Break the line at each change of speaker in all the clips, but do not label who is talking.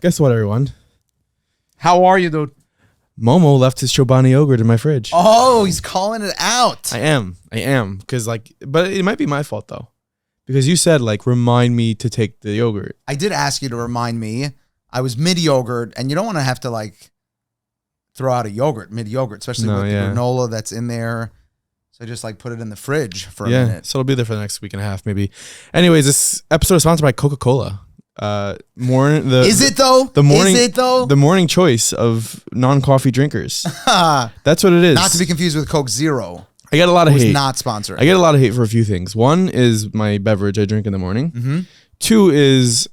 Guess what, everyone?
How are you, dude?
Momo left his Chobani yogurt in my fridge.
Oh, he's calling it out.
I am. Because but it might be my fault though. Because you said remind me to take the yogurt.
I did ask you to remind me. I was mid-yogurt, and you don't want to have to throw out a yogurt mid-yogurt, especially with the granola that's in there. So I just put it in the fridge for a minute.
So it'll be there for the next week and a half, maybe. Anyways, this episode is sponsored by Coca-Cola. Is it though? The morning choice of non-coffee drinkers. That's what it is.
Not to be confused with Coke Zero.
I get a lot of hate.
Not sponsored.
I get a lot of hate for a few things. One is my beverage I drink in the morning.
Mm-hmm.
Two is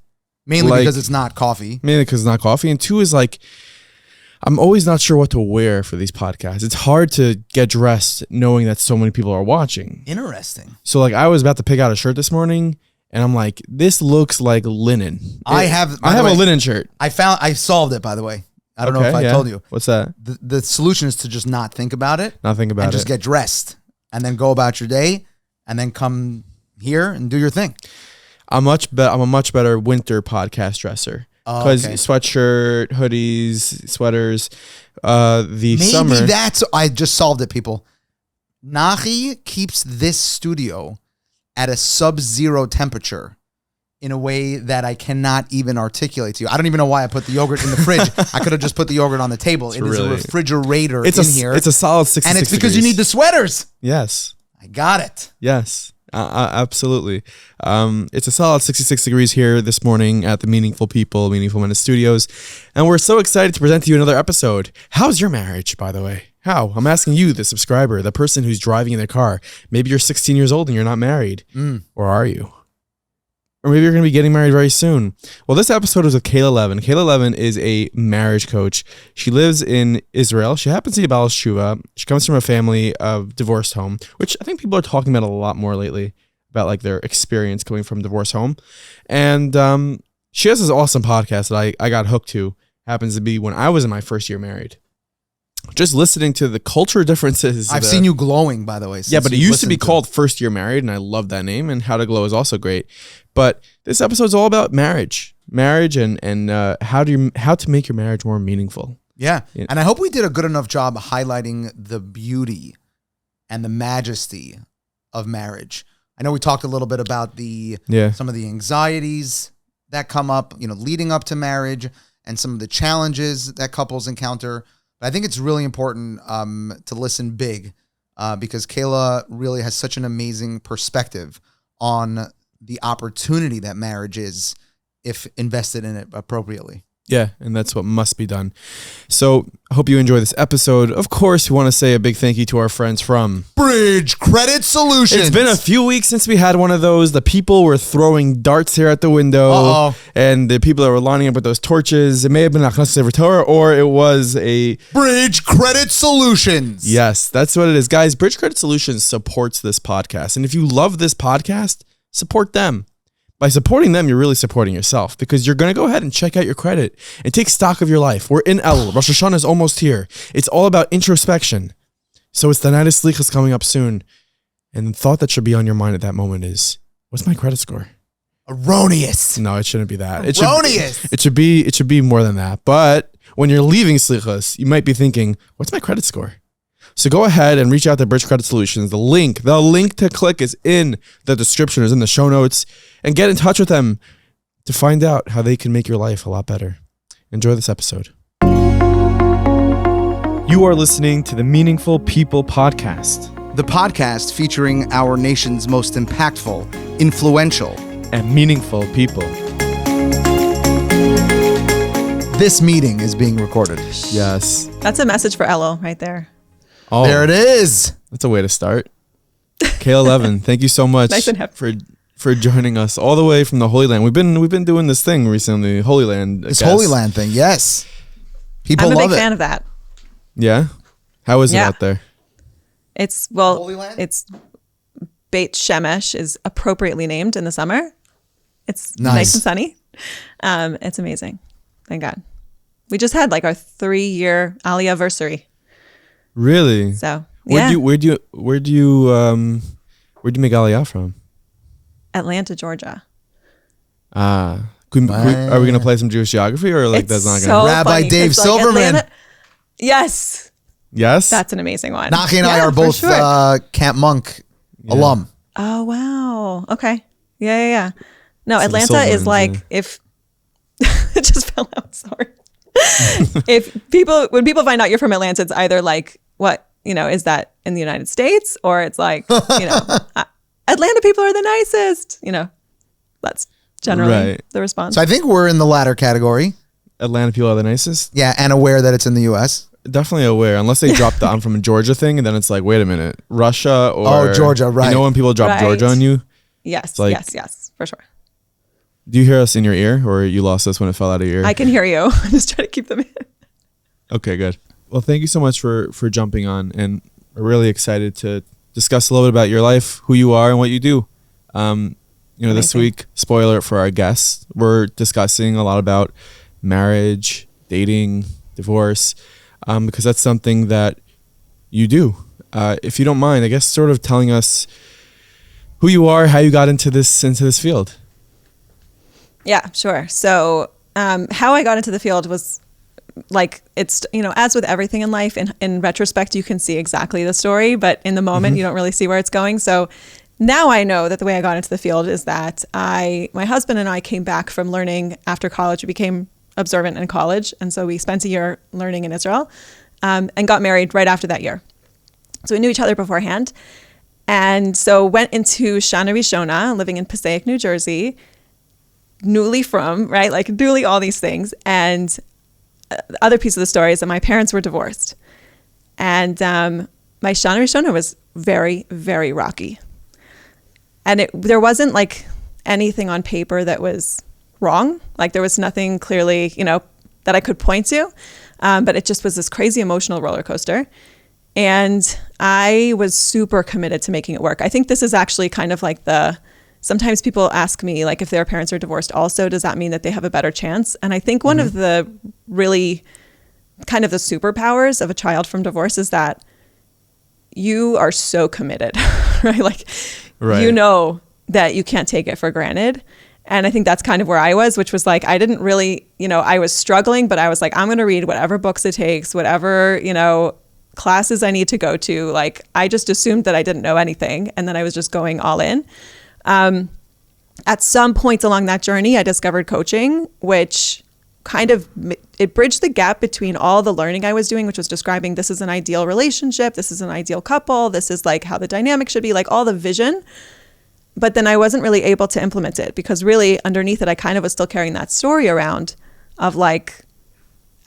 mainly because it's not coffee.
And two is I'm always not sure what to wear for these podcasts. It's hard to get dressed knowing that so many people are watching.
Interesting.
So I was about to pick out a shirt this morning and I'm like, this looks like linen.
I have
a linen shirt.
I solved it, by the way. I don't know if I told you.
What's that?
The solution is to just not think about it.
And
just get dressed and then go about your day and then come here and do your thing.
I'm a much better winter podcast dresser. Because sweatshirt, hoodies, sweaters, summer.
Maybe I just solved it, people. Nahi keeps this studio at a sub-zero temperature in a way that I cannot even articulate to you. I don't even know why I put the yogurt in the fridge. I could have just put the yogurt on the table. It is a refrigerator here.
It's a solid 66
and it's because you need the sweaters.
Yes.
I got it.
Yes. Absolutely. It's a solid 66 degrees here this morning at the Meaningful Minutes Studios. And we're so excited to present to you another episode. How's your marriage, by the way? How? I'm asking you, the subscriber, the person who's driving in their car. Maybe you're 16 years old and you're not married. Or are you? Or maybe you're going to be getting married very soon. Well, this episode is with Kayla Levin. Kayla Levin is a marriage coach. She lives in Israel. She happens to be a Baal Teshuva. She comes from a family of divorced home, which I think people are talking about a lot more lately, about their experience coming from divorced home. And she has this awesome podcast that I got hooked to. Happens to be when I was in my first year married. Just listening to the culture differences.
I've seen you glowing, by the way.
Yeah, but it used to be called First Year Married, and I love that name, and How to Glow is also great. But this episode's all about marriage and how to make your marriage more meaningful.
Yeah, and I hope we did a good enough job highlighting the beauty and the majesty of marriage. I know we talked a little bit about some of the anxieties that come up, leading up to marriage, and some of the challenges that couples encounter. But I think it's really important to listen big because Kayla really has such an amazing perspective on the opportunity that marriage is if invested in it appropriately.
Yeah, and that's what must be done. So I hope you enjoy this episode. Of course, we want to say a big thank you to our friends from
Bridge Credit Solutions.
It's been a few weeks since we had one of those. The people were throwing darts here at the window. And the people that were lining up with those torches, it may have been Achnasas Torah or it was a
Bridge Credit Solutions.
Yes, that's what it is. Guys, Bridge Credit Solutions supports this podcast. And if you love this podcast, support them. By supporting them, you're really supporting yourself because you're going to go ahead and check out your credit and take stock of your life. We're in Elul. Rosh Hashanah is almost here. It's all about introspection. So it's the night of Slichas coming up soon. And the thought that should be on your mind at that moment is, what's my credit score?
Erroneous.
No, it shouldn't be that.
Erroneous.
It should be more than that. But when you're leaving Slichas, you might be thinking, what's my credit score? So go ahead and reach out to Bridge Credit Solutions. The link to click is in the description, is in the show notes, and get in touch with them to find out how they can make your life a lot better. Enjoy this episode. You are listening to the Meaningful People Podcast.
The podcast featuring our nation's most impactful, influential,
and meaningful people.
This meeting is being recorded.
Yes.
That's a message for Ello right there.
Oh,
there it is.
That's a way to start. Kayla Levin, thank you so much for joining us all the way from the Holy Land. We've been doing this thing recently, Holy Land.
This Holy Land thing, yes. People love it.
I'm a big fan of that.
Yeah? How is it out there?
It's
Holy Land?
It's Beit Shemesh is appropriately named in the summer. It's nice and sunny. It's amazing. Thank God. We just had our 3-year Aliyah-versary.
Really?
So
where'd you make Aliyah from?
Atlanta, Georgia.
Ah, Are we gonna play some Jewish geography, or like that's not
so
gonna?
Rabbi Dave Silverman.
Yes.
Yes,
That's an amazing one.
Naki and I are both Camp Monk alum.
Oh wow. Okay. Yeah. No,
So the
Atlanta is
Silvermans,
like if it just fell out. Sorry. When people find out you're from Atlanta, it's either like, what, is that in the United States, or it's like, Atlanta people are the nicest. That's generally the response.
So I think we're in the latter category.
Atlanta people are the nicest.
Yeah, and aware that it's in the U.S.
Definitely aware, unless they drop the "I'm from Georgia" thing, and then it's like, wait a minute, Russia or
Georgia, right?
When people drop Georgia on you.
Yes,
like,
yes, for sure.
Do you hear us in your ear, or you lost us when it fell out of your ear?
I can hear you. I'm just trying to keep them in.
Okay, good. Well, thank you so much for jumping on, and we're really excited to discuss a little bit about your life, who you are, and what you do. This week, spoiler for our guests, we're discussing a lot about marriage, dating, divorce, because that's something that you do. If you don't mind, I guess sort of telling us who you are, how you got into this field.
Yeah, sure. So how I got into the field was like, it's, as with everything in life, in retrospect, you can see exactly the story, but in the moment, you don't really see where it's going. So now I know that the way I got into the field is that my husband and I came back from learning after college. We became observant in college. And so we spent a year learning in Israel and got married right after that year. So we knew each other beforehand. And so went into Shana Rishona, living in Passaic, New Jersey, newly from, right? Like newly all these things. And the other piece of the story is that my parents were divorced. And my Shana Rishona was very, very rocky. And there wasn't like anything on paper that was wrong. Like there was nothing clearly, that I could point to. But it just was this crazy emotional roller coaster. And I was super committed to making it work. I think this is actually kind of like sometimes people ask me, like, if their parents are divorced also, does that mean that they have a better chance? And I think one of the really kind of the superpowers of a child from divorce is that you are so committed, right? Like, that you can't take it for granted. And I think that's kind of where I was, which was like, I didn't really, I was struggling, but I was like, I'm going to read whatever books it takes, whatever, classes I need to go to. Like, I just assumed that I didn't know anything. And then I was just going all in. At some point along that journey, I discovered coaching, which kind of, it bridged the gap between all the learning I was doing, which was describing this is an ideal relationship, this is an ideal couple, this is like how the dynamic should be, like all the vision. But then I wasn't really able to implement it because really underneath it, I kind of was still carrying that story around of like,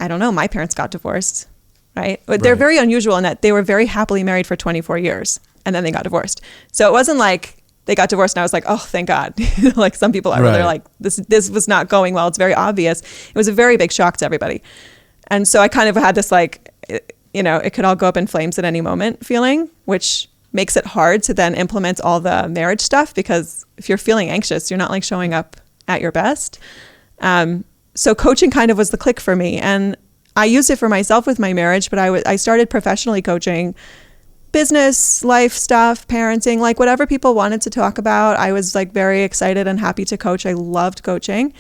I don't know, my parents got divorced, right? But they're very unusual in that they were very happily married for 24 years and then they got divorced. So it wasn't like they got divorced and I was like, oh, thank God. Like some people are, they're like, this was not going well. It's very obvious. It was a very big shock to everybody. And so I kind of had this like, it could all go up in flames at any moment feeling, which makes it hard to then implement all the marriage stuff because if you're feeling anxious, you're not like showing up at your best. So coaching kind of was the click for me. And I used it for myself with my marriage, but I started professionally coaching business, life stuff, parenting, like whatever people wanted to talk about. I was like very excited and happy to coach. I loved coaching.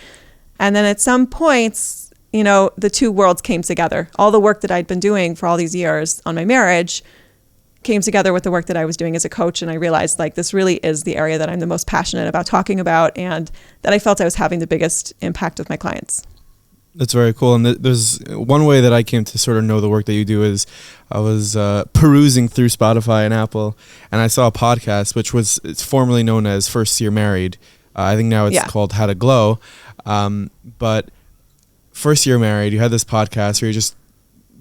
And then at some points, the two worlds came together. All the work that I'd been doing for all these years on my marriage came together with the work that I was doing as a coach. And I realized like this really is the area that I'm the most passionate about talking about and that I felt I was having the biggest impact with my clients.
That's very cool. And there's one way that I came to sort of know the work that you do is I was perusing through Spotify and Apple, and I saw a podcast, which it's formerly known as First Year Married. I think now it's called How to Glow. But First Year Married, you had this podcast where you're just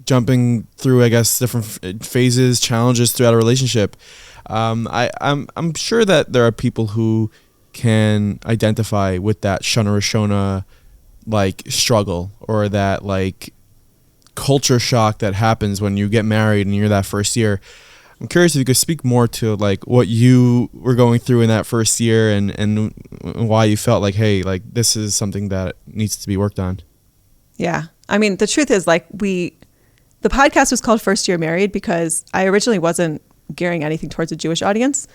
jumping through, I guess, different phases, challenges throughout a relationship. I'm sure that there are people who can identify with that Shana Rishona like struggle or that like culture shock that happens when you get married and you're that first year. I'm curious if you could speak more to like what you were going through in that first year and why you felt like, hey, like this is something that needs to be worked on. Yeah.
I mean, the truth is like the podcast was called First Year Married because I originally wasn't gearing anything towards a Jewish audience.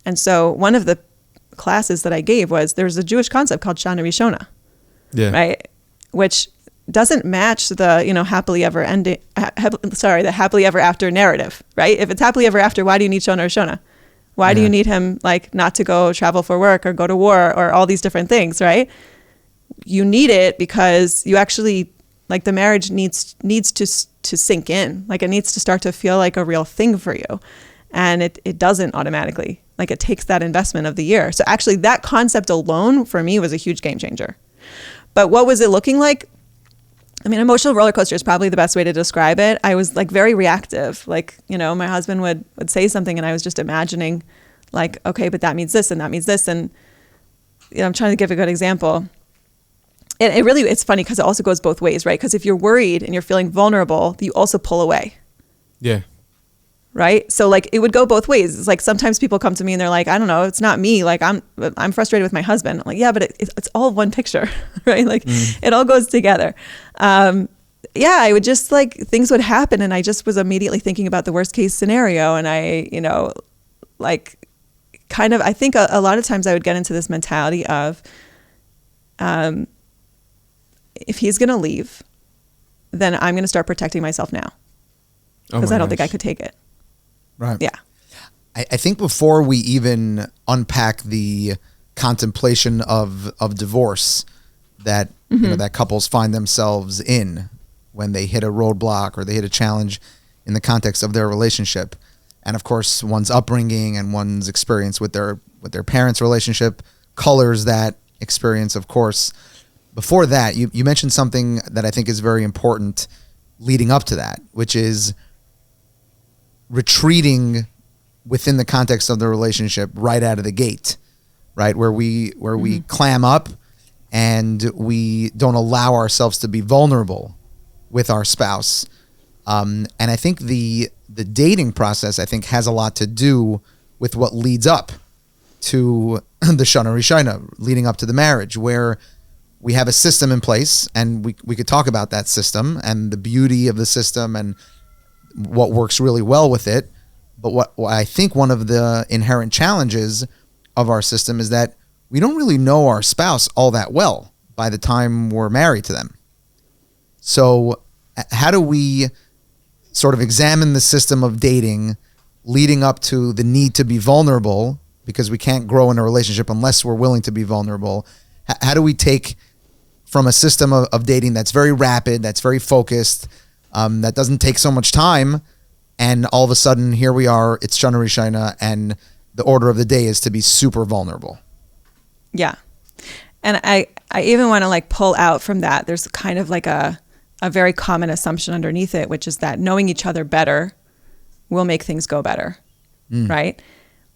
And so one of the classes that I gave was there's a Jewish concept called Shana Rishona. right? Which doesn't match the, you know, happily ever after narrative, right? If it's happily ever after, why do you need Shona or Shona? Why do you need him like not to go travel for work or go to war or all these different things, right? You need it because you actually, like, the marriage needs to sink in. Like, it needs to start to feel like a real thing for you. And it doesn't automatically. Like, it takes that investment of the year. So actually that concept alone for me was a huge game changer. But what was it looking like? I mean, emotional roller coaster is probably the best way to describe it. I was like very reactive. Like, you know, my husband would say something and I was just imagining like, okay, but that means this and that means this. And, you know, I'm trying to give a good example. And it's funny because it also goes both ways, right? Because if you're worried and you're feeling vulnerable, you also pull away.
Yeah.
Right? So like it would go both ways. It's like sometimes people come to me and they're like, I don't know, it's not me. Like I'm frustrated with my husband. I'm like, yeah, but it's all one picture, right? Like it all goes together. I would just like, things would happen and I just was immediately thinking about the worst case scenario. And I, you know, like kind of, I think a lot of times I would get into this mentality of, if he's going to leave, then I'm going to start protecting myself now because I don't think I could take it.
Right.
Yeah.
I think before we even unpack the contemplation of divorce that you know that couples find themselves in when they hit a roadblock or they hit a challenge in the context of their relationship, and of course one's upbringing and one's experience with their parents' relationship colors that experience, of course. Before that, you mentioned something that I think is very important leading up to that, which is retreating within the context of the relationship right out of the gate, right? Where we clam up and we don't allow ourselves to be vulnerable with our spouse. And I think the dating process, I think, has a lot to do with what leads up to the Shana Rishona, leading up to the marriage, where we have a system in place and we could talk about that system and the beauty of the system and what works really well with it. But what I think one of the inherent challenges of our system is that we don't really know our spouse all that well by the time we're married to them. So how do we sort of examine the system of dating leading up to the need to be vulnerable, because we can't grow in a relationship unless we're willing to be vulnerable? How do we take from a system of dating that's very rapid, that's very focused, that doesn't take so much time, and all of a sudden here we are, it's Shana Rishona, and the order of the day is to be super vulnerable?
Yeah. And I even want to like pull out from that. There's kind of like a very common assumption underneath it, which is that knowing each other better will make things go better, right?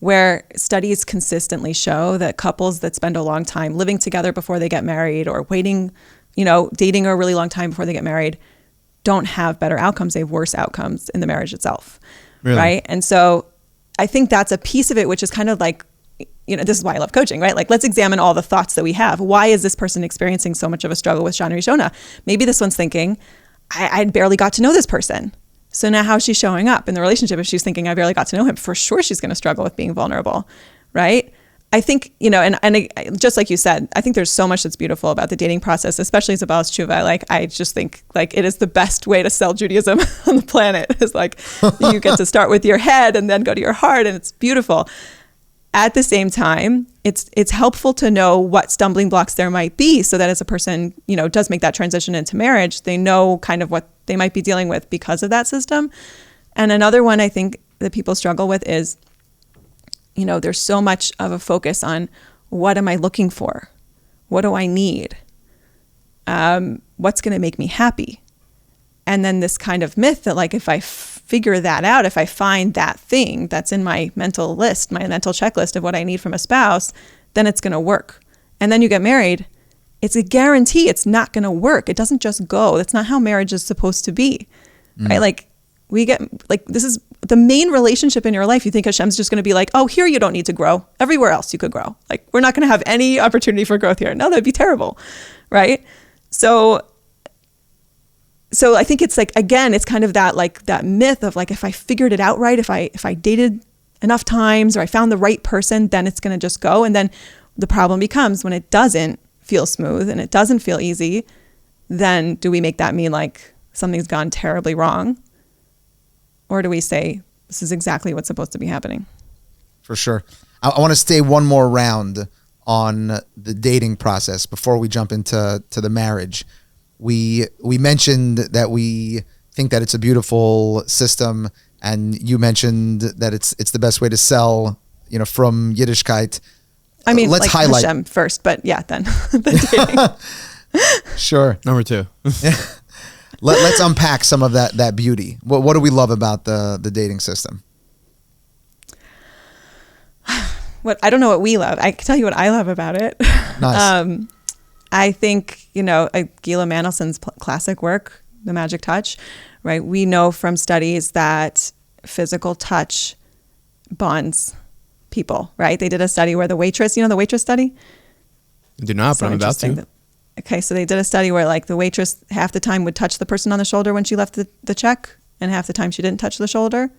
Where studies consistently show that couples that spend a long time living together before they get married or waiting, you know, dating a really long time before they get married don't have better outcomes. They have worse outcomes in the marriage itself, right? And so I think that's a piece of it, which is kind of like, you know, this is why I love coaching, right? Like, let's examine all the thoughts that we have. Why is this person experiencing so much of a struggle with Shana Rishona? Maybe this one's thinking, I barely got to know this person. So now how's she showing up in the relationship? If she's thinking, I barely got to know him, for sure she's going to struggle with being vulnerable, right? I think, you know, and just like you said, I think there's so much that's beautiful about the dating process, especially as a Baal Tshuva. Like, I just think like it is the best way to sell Judaism on the planet. It's like you get to start with your head and then go to your heart, and it's beautiful. At the same time, it's helpful to know what stumbling blocks there might be, so that as a person, you know, does make that transition into marriage, they know kind of what they might be dealing with because of that system. And another one I think that people struggle with is, you know, there's so much of a focus on what am I looking for? What do I need? What's going to make me happy? And then this kind of myth that like, if I figure that out, if I find that thing that's in my mental list, my mental checklist of what I need from a spouse, then it's going to work. And then you get married, it's a guarantee it's not going to work. It doesn't just go. That's not how marriage is supposed to be, right? Like we get, like, this is the main relationship in your life. You think Hashem's just going to be like, oh, here you don't need to grow. Everywhere else you could grow. Like, we're not going to have any opportunity for growth here. No, that'd be terrible, right? So I think it's like, again, it's kind of that, like that myth of like, if I figured it out right, if I dated enough times or I found the right person, then it's going to just go. And then the problem becomes when it doesn't feel smooth and it doesn't feel easy, then do we make that mean like something's gone terribly wrong? Or do we say this is exactly what's supposed to be happening?
For sure. I want to stay one more round on the dating process before we jump into the marriage. We mentioned that we think that it's a beautiful system, and you mentioned that it's the best way to sell, from Yiddishkeit.
I mean,
let's
like
highlight
Hashem first, but yeah, then the dating.
Sure. Number 2.
Let's unpack some of that beauty. What do we love about the dating system?
I don't know what we love. I can tell you what I love about it.
Nice.
I think, Gila Manelson's classic work, The Magic Touch, right? We know from studies that physical touch bonds people, right? They did a study where the waitress study?
I do not, but I'm about to.
Okay, so they did a study where like the waitress half the time would touch the person on the shoulder when she left the check, and half the time she didn't touch the shoulder.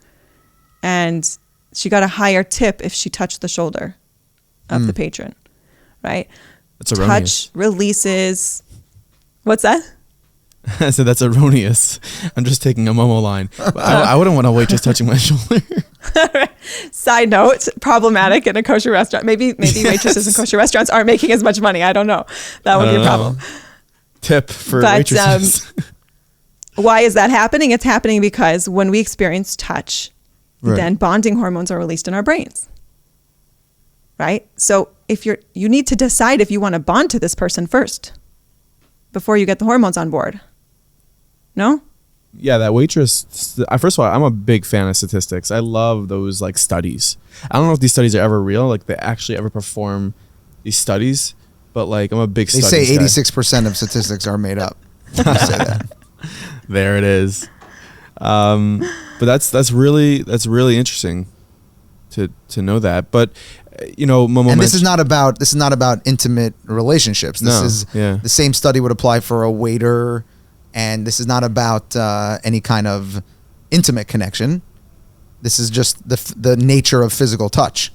And she got a higher tip if she touched the shoulder of the patron, right?
That's erroneous.
Touch releases. What's that?
I said that's erroneous. I'm just taking a Momo line. I wouldn't want a waitress touching my shoulder.
Side note, problematic in a kosher restaurant. Maybe waitresses in kosher restaurants aren't making as much money. I don't know. That would be a problem.
Tip for waitresses.
Why is that happening? It's happening because when we experience touch, then bonding hormones are released in our brains. Right? So if you need to decide if you want to bond to this person first before you get the hormones on board. No?
Yeah, that waitress. First of all, I'm a big fan of statistics. I love those like studies. I don't know if these studies are ever real, like they actually ever perform these studies, but like I'm a big
They say 86% of statistics are made up. Say that.
There it is. But that's really interesting to know that. But Momo,
and this is not about intimate relationships. This is the same study would apply for a waiter, and this is not about any kind of intimate connection. This is just the nature of physical touch.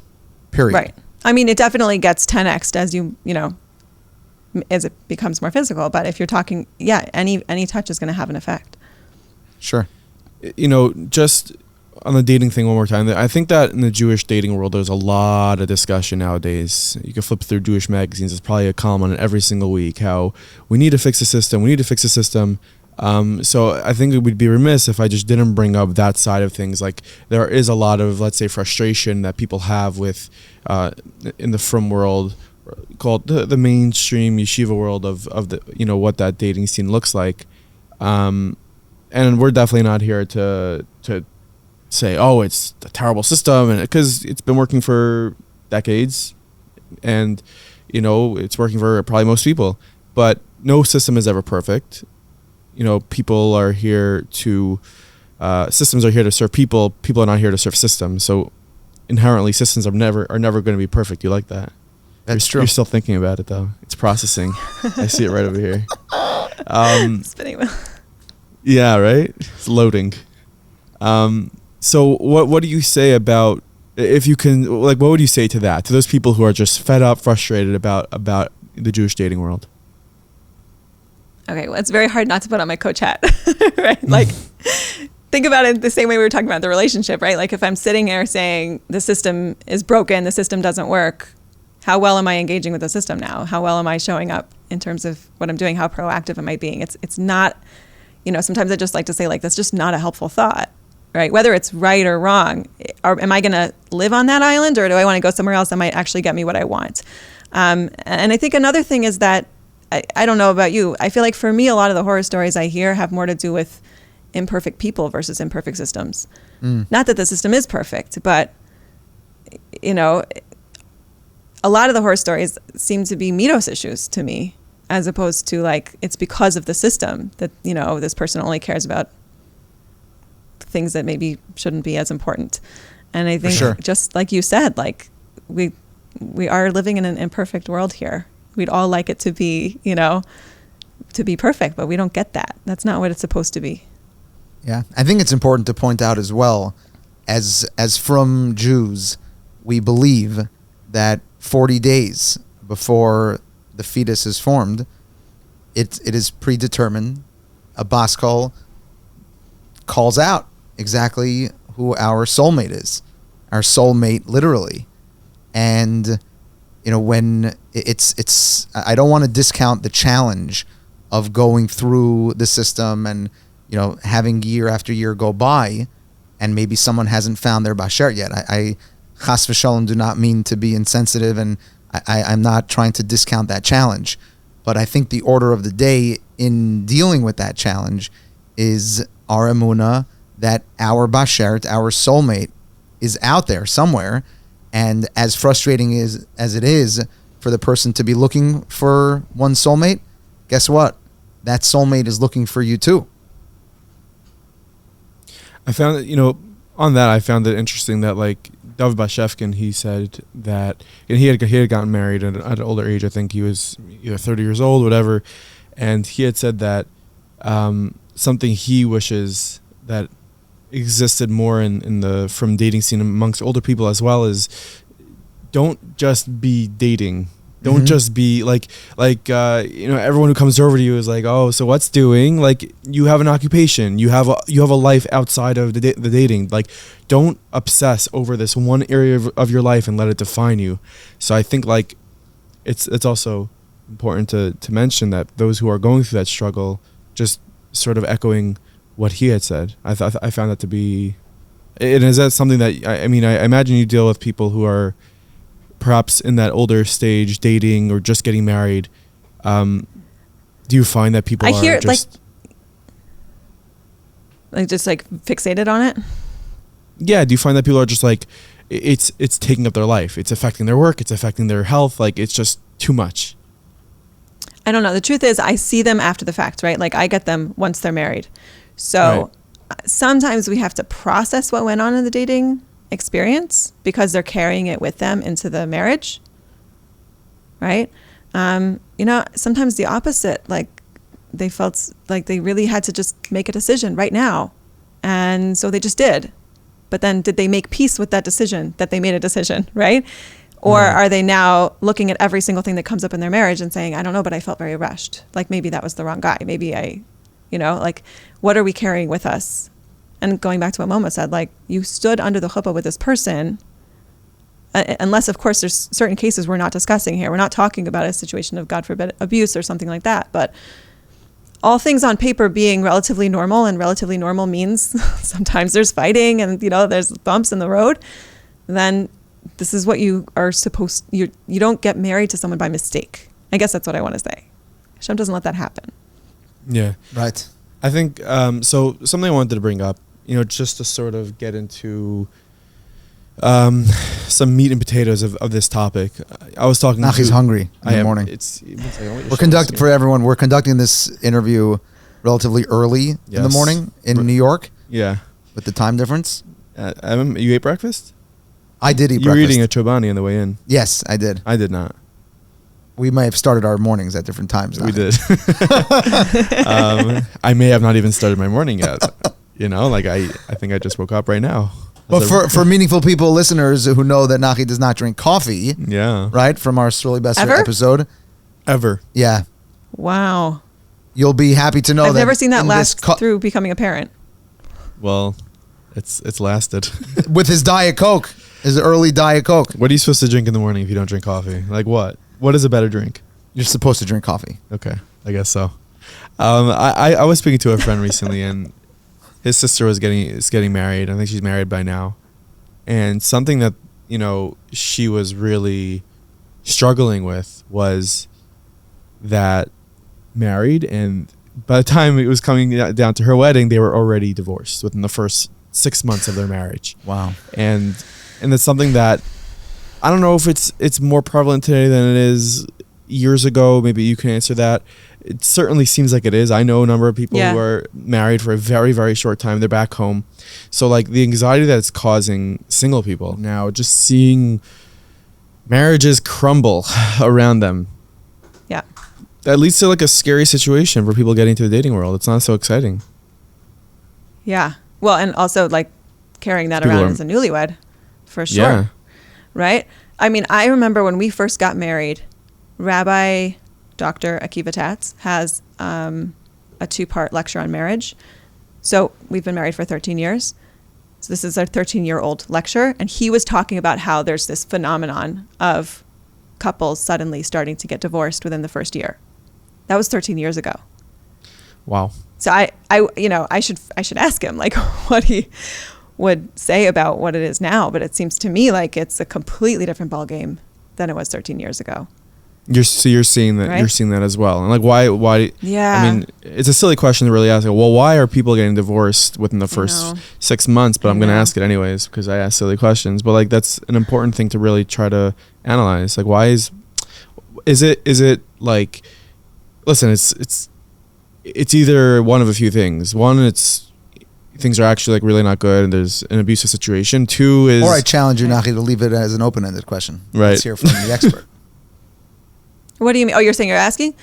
Period.
Right. I mean, it definitely gets 10x'd as it becomes more physical. But if you're talking, any touch is going to have an effect.
Sure.
Just on the dating thing one more time, I think that in the Jewish dating world, there's a lot of discussion nowadays. You can flip through Jewish magazines. There's probably a column on it every single week, how we need to fix the system. So I think it would be remiss if I just didn't bring up that side of things. Like there is a lot of, let's say, frustration that people have with in the frum world, called the mainstream yeshiva world of the what that dating scene looks like. And we're definitely not here to say, oh, it's a terrible system, and because it's been working for decades, and it's working for probably most people. But no system is ever perfect. People are here to systems are here to serve people. People are not here to serve systems. So inherently, systems are never going to be perfect. You like that?
That's true.
You're still thinking about it though. It's processing. I see it right over here.
Spinning wheel.
Yeah, right? It's loading. So what do you say about, if you can, like, what would you say to that, to those people who are just fed up, frustrated about the Jewish dating world?
Okay, well, it's very hard not to put on my coach hat, right? Like, think about it the same way we were talking about the relationship, right? Like, if I'm sitting here saying the system is broken, the system doesn't work, how well am I engaging with the system now? How well am I showing up in terms of what I'm doing? How proactive am I being? It's not, sometimes I just like to say, like, that's just not a helpful thought, right? Whether it's right or wrong, am I going to live on that island, or do I want to go somewhere else that might actually get me what I want? And I think another thing is that, I don't know about you, I feel like for me, a lot of the horror stories I hear have more to do with imperfect people versus imperfect systems. Not that the system is perfect, but, a lot of the horror stories seem to be mitos issues to me, as opposed to like, it's because of the system that, this person only cares about things that maybe shouldn't be as important. And I think just like you said, like we are living in an imperfect world here. We'd all like it to be, to be perfect, but we don't get that. That's not what it's supposed to be.
Yeah. I think it's important to point out as well, as from Jews, we believe that 40 days before the fetus is formed, it is predetermined. A bas kol calls out exactly who our soulmate is, our soulmate literally. And when it's I don't want to discount the challenge of going through the system and having year after year go by, and maybe someone hasn't found their basher yet. I chas v'shalom do not mean to be insensitive, and I'm not trying to discount that challenge. But I think the order of the day in dealing with that challenge is our emunah that our bashert, our soulmate, is out there somewhere. And as frustrating as it is for the person to be looking for one soulmate, guess what? That soulmate is looking for you too.
I found that, on that, I found it interesting that like Dov Bashevkin, he said that he had gotten married at an older age. I think he was either 30 years old, whatever. And he had said that something he wishes that existed more in the from dating scene amongst older people as well is don't just be dating. Don't just be like everyone who comes over to you is like, oh, so what's doing? Like, you have an occupation, you have a life outside of the dating. Like, don't obsess over this one area of your life and let it define you. So I think like it's also important to mention that those who are going through that struggle, just sort of echoing what he had said. I found that to be, and is that something that I imagine you deal with people who are perhaps in that older stage, dating or just getting married. Do you find that people are just
fixated on it?
Yeah. Do you find that people are just like, it's taking up their life, it's affecting their work, it's affecting their health, like it's just too much?
I don't know. The truth is, I see them after the fact, right? Like, I get them once they're married. So sometimes we have to process what went on in the dating experience because they're carrying it with them into the marriage, right? Sometimes the opposite, like they felt like they really had to just make a decision right now, and so they just did. But then did they make peace with that decision that they made a decision, right? Or are they now looking at every single thing that comes up in their marriage and saying, I don't know, but I felt very rushed, like maybe that was the wrong guy, maybe like what are we carrying with us? And going back to what Momo said, like, you stood under the chuppah with this person, unless, of course, there's certain cases we're not discussing here. We're not talking about a situation of, God forbid, abuse or something like that. But all things on paper being relatively normal, and relatively normal means sometimes there's fighting and, there's bumps in the road, then this is what you are supposed, you don't get married to someone by mistake. I guess that's what I want to say. Hashem doesn't let that happen.
Yeah.
Right.
I think, so something I wanted to bring up, just to sort of get into some meat and potatoes of this topic. I was talking
Nachi's hungry in the morning. We're conducting this interview relatively early in the morning in New York.
Yeah.
With the time difference.
You ate breakfast?
I did eat breakfast.
You were eating a chobani on the way in.
Yes, I did.
I did not.
We may have started our mornings at different times.
We did. I may have not even started my morning yet. I think I just woke up right now.
But for meaningful people, listeners who know that Nachi does not drink coffee.
Yeah.
Right? From our Sruly Besser episode.
Ever.
Yeah.
Wow.
You'll be happy to know
I've never seen that last through becoming a parent.
Well, it's lasted.
With his Diet Coke. His early Diet Coke.
What are you supposed to drink in the morning if you don't drink coffee? Like what? What is a better drink?
You're supposed to drink coffee.
Okay, I guess so. I was speaking to a friend recently, and his sister is getting married. I think she's married by now. And something that, she was really struggling with was that married, and by the time it was coming down to her wedding, they were already divorced within the first 6 months of their marriage.
Wow.
And it's something that I don't know if it's more prevalent today than it is years ago. Maybe you can answer that. It certainly seems like it is. I know a number of people who are married for a very, very short time. They're back home. So like the anxiety that it's causing single people now, just seeing marriages crumble around them.
Yeah.
That leads to like a scary situation for people getting to the dating world. It's not so exciting.
Yeah. Well, and also like carrying that around as a newlywed, for sure. Yeah. Right? I mean, I remember when we first got married, Rabbi Dr. Akiva Tatz, has a 2-part lecture on marriage. So we've been married for 13 years. So this is our 13-year-old lecture. And he was talking about how there's this phenomenon of couples suddenly starting to get divorced within the first year. That was 13 years ago.
Wow.
So I should ask him like what he would say about what it is now. But it seems to me like it's a completely different ballgame than it was 13 years ago.
You're seeing that, right? You're seeing that as well. And like, why?
Yeah.
I mean, it's a silly question to really ask. Well, why are people getting divorced within the first 6 months? But I'm going to ask it anyways because I ask silly questions. But like, that's an important thing to really try to analyze. Like, why is it like, listen, it's either one of a few things. One, it's things are actually like really not good and there's an abusive situation. 2 is,
or I challenge you, Nachi, to leave it as an open-ended question.
Right.
Let's hear from the expert.
What do you mean? Oh, you're saying you're asking?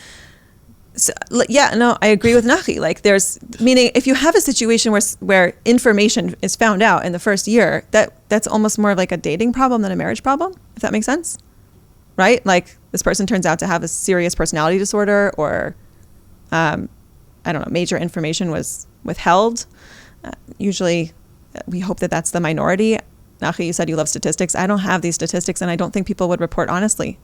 So, yeah, no, I agree with Nachi. Like meaning if you have a situation where information is found out in the first year, that's almost more like a dating problem than a marriage problem, if that makes sense. Right? Like this person turns out to have a serious personality disorder or, I don't know, major information was withheld. Usually we hope that that's the minority. Nachi, you said you love statistics. I don't have these statistics and I don't think people would report honestly,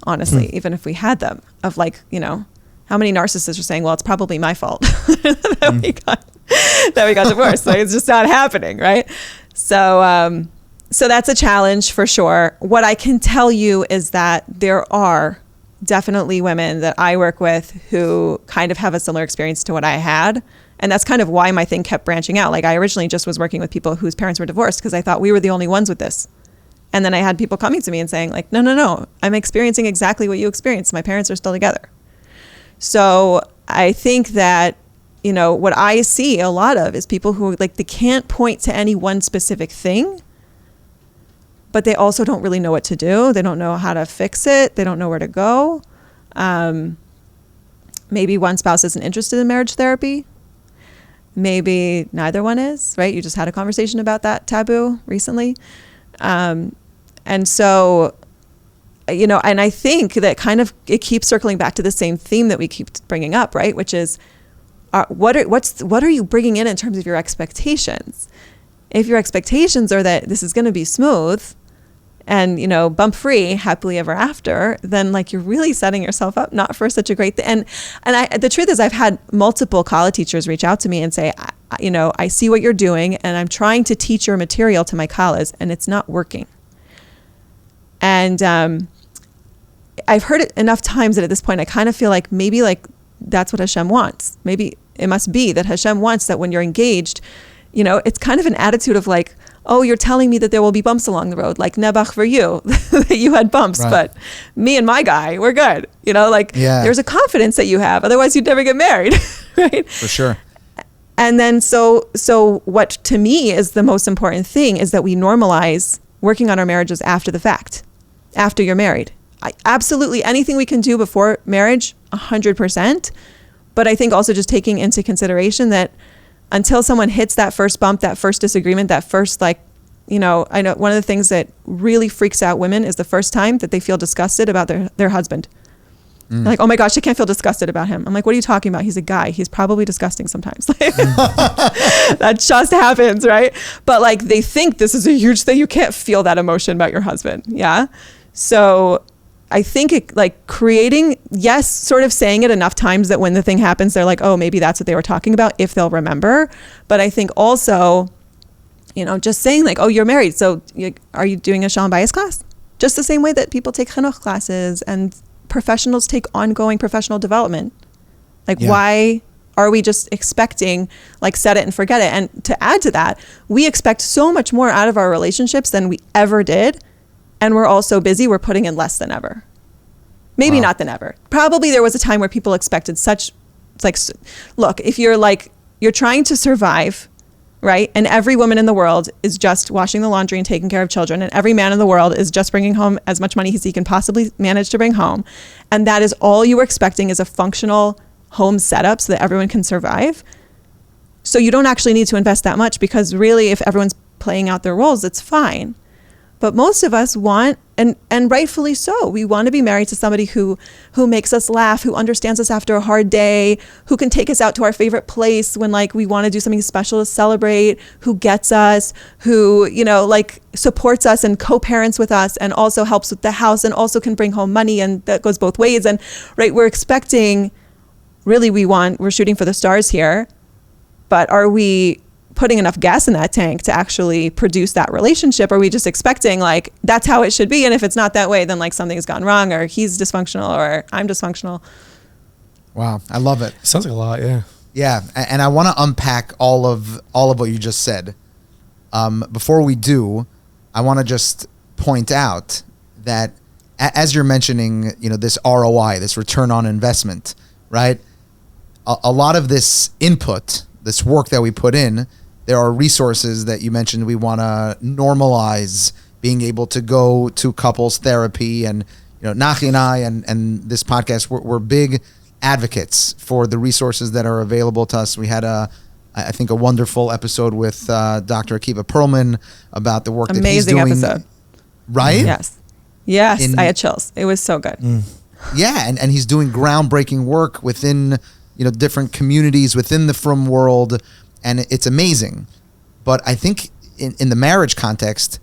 even if we had them, of like, how many narcissists are saying, well, it's probably my fault that we got divorced. Like, it's just not happening, right? So that's a challenge for sure. What I can tell you is that there are definitely women that I work with who kind of have a similar experience to what I had. And that's kind of why my thing kept branching out. Like I originally just was working with people whose parents were divorced because I thought we were the only ones with this. And then I had people coming to me and saying like, no, I'm experiencing exactly what you experienced. My parents are still together. So I think that, what I see a lot of is people who like, they can't point to any one specific thing, but they also don't really know what to do. They don't know how to fix it. They don't know where to go. Maybe one spouse isn't interested in marriage therapy. Maybe neither one is, right? You just had a conversation about that taboo recently. And so, and I think that kind of it keeps circling back to the same theme that we keep bringing up, right? Which is, what are you bringing in terms of your expectations? If your expectations are that this is going to be smooth and, bump free, happily ever after, then like you're really setting yourself up not for such a great thing. And the truth is I've had multiple college teachers reach out to me and say, I see what you're doing and I'm trying to teach your material to my college and it's not working. And I've heard it enough times that at this point I kind of feel like maybe like that's what Hashem wants. Maybe it must be that Hashem wants that when you're engaged, it's kind of an attitude of like, oh, you're telling me that there will be bumps along the road, like nebach for you, that you had bumps, right. But me and my guy, we're good. There's a confidence that you have. Otherwise you'd never get married, right?
For sure.
And then so what to me is the most important thing is that we normalize working on our marriages after the fact, after you're married. Absolutely anything we can do before marriage, 100%. But I think also just taking into consideration that until someone hits that first bump, that first disagreement, that first I know one of the things that really freaks out women is the first time that they feel disgusted about their husband. They're like, oh my gosh, I can't feel disgusted about him. I'm like, what are you talking about? He's a guy. He's probably disgusting sometimes. That just happens, right? But like they think this is a huge thing. You can't feel that emotion about your husband. Yeah. So I think it like creating, yes, sort of saying it enough times that when the thing happens, they're like, oh, maybe that's what they were talking about, if they'll remember. But I think also, just saying like, oh, you're married. So are you doing a Shalom Bayis class? Just the same way that people take chinuch classes and professionals take ongoing professional development. Like, why are we just expecting like set it and forget it? And to add to that, we expect so much more out of our relationships than we ever did. And we're all so busy, we're putting in less than ever. Maybe not than ever. Probably there was a time where people expected such, it's like, look, if you're trying to survive, right? And every woman in the world is just washing the laundry and taking care of children. And every man in the world is just bringing home as much money as he can possibly manage to bring home. And that is all you were expecting is a functional home setup so that everyone can survive. So you don't actually need to invest that much because really if everyone's playing out their roles, it's fine. But most of us want, and rightfully so, we want to be married to somebody who makes us laugh, who understands us after a hard day, who can take us out to our favorite place when like we want to do something special to celebrate, who gets us, who, you know, like supports us and co-parents with us and also helps with the house and also can bring home money, and that goes both ways. And right, we're expecting, really we're shooting for the stars here, but are we putting enough gas in that tank to actually produce that relationship? Or are we just expecting like that's how it should be, and if it's not that way, then like something's gone wrong, or he's dysfunctional, or I'm dysfunctional?
Wow, I love it.
Sounds like a lot.
Yeah, and I want to unpack all of what you just said. Before we do, I want to just point out that as you're mentioning, you know, this ROI, this return on investment, right? A lot of this input, this work that we put in, there are resources that you mentioned we want to normalize being able to go to couples therapy. And, you know, Nachi and I and this podcast, we're big advocates for the resources that are available to us. We had I think a wonderful episode with Dr. Akiva Perlman about the work that he's doing.
Amazing episode.
Right?
Yes, I had chills. It was so good.
Yeah, and he's doing groundbreaking work within, you know, different communities within the frum world, and it's amazing. But I think in the marriage context,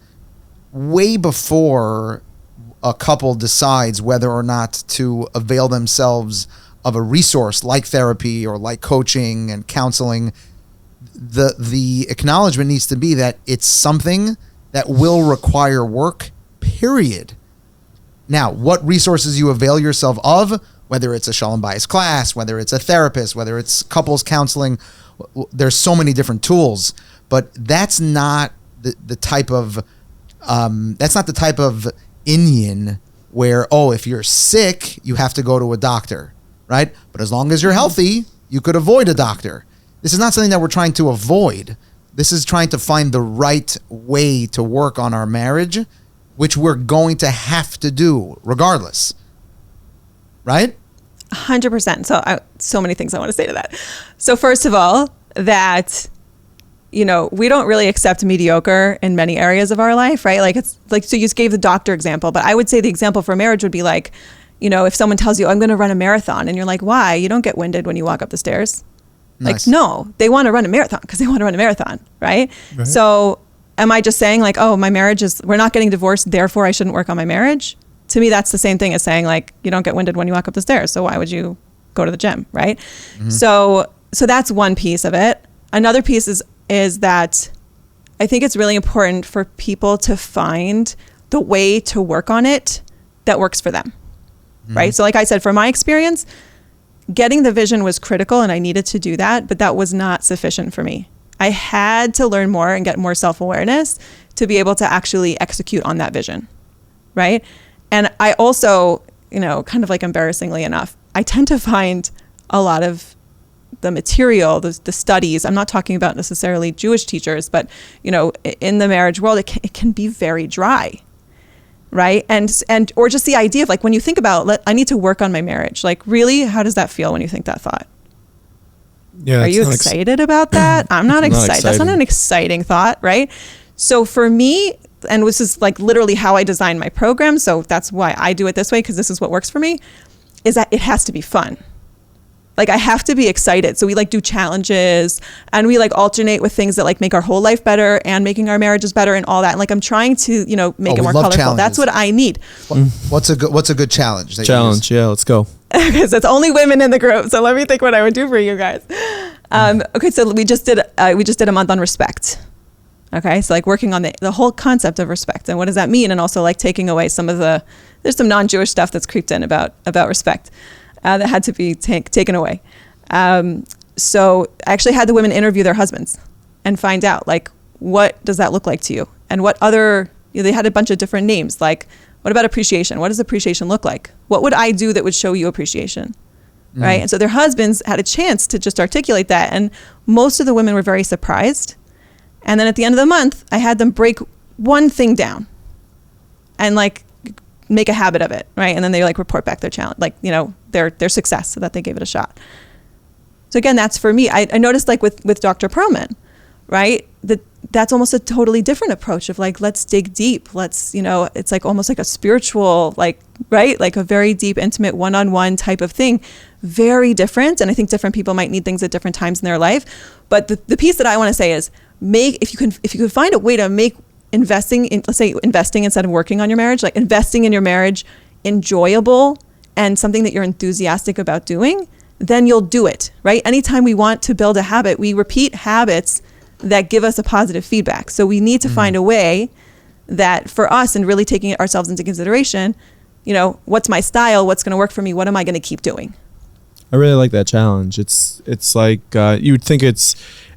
way before a couple decides whether or not to avail themselves of a resource like therapy or like coaching and counseling, the acknowledgement needs to be that it's something that will require work, period. Now, what resources you avail yourself of, whether it's a Shalom Bayis class, whether it's a therapist, whether it's couples counseling, there's so many different tools, but that's not the type of Inyan where, oh, if you're sick, you have to go to a doctor, right? But as long as you're healthy, you could avoid a doctor. This is not something that we're trying to avoid. This is trying to find the right way to work on our marriage, which we're going to have to do regardless. Right?
100%. So many things I want to say to that. So first of all, that, you know, we don't really accept mediocre in many areas of our life, right? Like it's like, so you just gave the doctor example, but I would say the example for marriage would be like, you know, if someone tells you, I'm going to run a marathon, and you're like, why? You don't get winded when you walk up the stairs.
Nice.
Like, no, they want to run a marathon because they want to run a marathon, right? So am I just saying like, oh, my marriage we're not getting divorced, therefore I shouldn't work on my marriage? To me, that's the same thing as saying like, you don't get winded when you walk up the stairs, so why would you go to the gym, right? Mm-hmm. So that's one piece of it. Another piece is that I think it's really important for people to find the way to work on it that works for them, right? So like I said, from my experience, getting the vision was critical and I needed to do that, but that was not sufficient for me. I had to learn more and get more self-awareness to be able to actually execute on that vision, right? And I also, you know, kind of like embarrassingly enough, I tend to find a lot of the material, the studies, I'm not talking about necessarily Jewish teachers, but, you know, in the marriage world, it can be very dry, right? And or just the idea of like, when you think about, I need to work on my marriage, like really, how does that feel when you think that thought?
Yeah,
are you excited about that? I'm not excited. That's not an exciting thought, right? So for me, and this is like literally how I design my program, so that's why I do it this way, because this is what works for me, is that it has to be fun. Like I have to be excited. So we like do challenges and we like alternate with things that like make our whole life better and making our marriages better and all that. And like I'm trying to, you know, make it more colorful.
Challenges.
That's what I need.
What's a good challenge?
Challenge, yeah, let's go.
Because it's only women in the group. So let me think what I would do for you guys. Okay, so we just did a month on respect. Okay, so like working on the whole concept of respect and what does that mean, and also like taking away some of there's some non-Jewish stuff that's creeped in about respect. That had to be taken away. So I actually had the women interview their husbands and find out, like, what does that look like to you? And what other, they had a bunch of different names. Like, what about appreciation? What does appreciation look like? What would I do that would show you appreciation? Right? And so their husbands had a chance to just articulate that. And most of the women were very surprised. And then at the end of the month, I had them break one thing down and like make a habit of it, right? And then they like report back their challenge, like, you know, their success, so that they gave it a shot. So again, that's for me. I noticed like with Dr. Perlman, right? that's almost a totally different approach of like, let's dig deep. Let's, it's like almost like a spiritual, like, right? Like a very deep, intimate, one-on-one type of thing. Very different. And I think different people might need things at different times in their life. But the piece that I want to say is if you can find a way to make investing instead of working on your marriage, like investing in your marriage enjoyable and something that you're enthusiastic about doing, then you'll do it, right? Anytime we want to build a habit, we repeat habits that give us a positive feedback. So we need to find a way that for us, and really taking ourselves into consideration, what's my style? What's going to work for me? What am I going to keep doing?
I really like that challenge. It's like you would think it's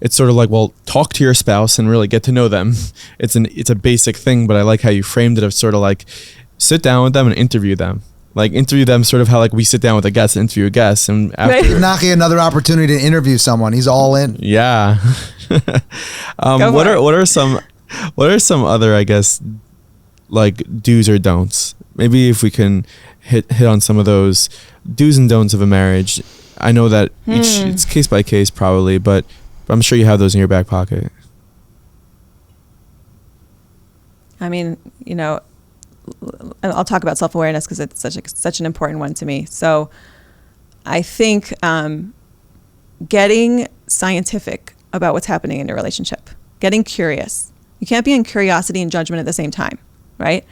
sort of like, well, talk to your spouse and really get to know them. It's a basic thing, but I like how you framed it of sort of like sit down with them and interview them. Like interview them sort of how like we sit down with a guest and interview a guest, and after
give Naki another opportunity to interview someone. He's all in.
Yeah. What are some other, I guess, like do's or don'ts? Maybe if we can hit on some of those do's and don'ts of a marriage. I know that it's case by case probably, but I'm sure you have those in your back pocket.
I mean, I'll talk about self-awareness because it's such an important one to me. So I think getting scientific about what's happening in your relationship, getting curious. You can't be in curiosity and judgment at the same time, right?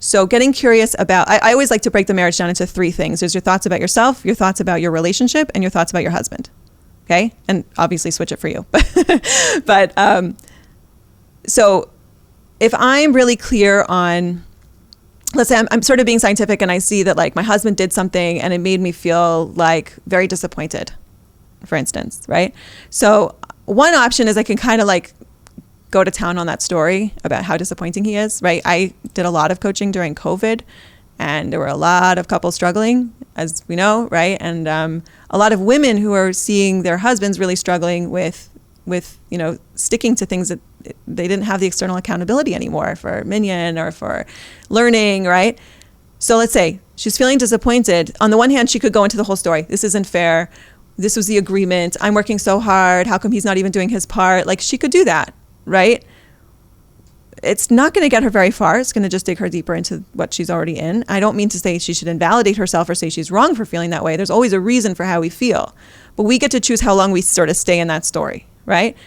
So getting curious about, I always like to break the marriage down into three things. There's your thoughts about yourself, your thoughts about your relationship, and your thoughts about your husband. Okay? And obviously switch it for you. But so if I'm really clear on, let's say I'm sort of being scientific and I see that like my husband did something and it made me feel like very disappointed, for instance, right? So one option is I can kind of like go to town on that story about how disappointing he is, right? I did a lot of coaching during COVID and there were a lot of couples struggling, as we know, right? And a lot of women who are seeing their husbands really struggling with sticking to things that they didn't have the external accountability anymore for Minyan or for learning, right? So let's say she's feeling disappointed. On the one hand, she could go into the whole story. This isn't fair. This was the agreement. I'm working so hard. How come he's not even doing his part? Like she could do that, right? It's not going to get her very far. It's going to just dig her deeper into what she's already in. I don't mean to say she should invalidate herself or say she's wrong for feeling that way. There's always a reason for how we feel. But we get to choose how long we sort of stay in that story, right?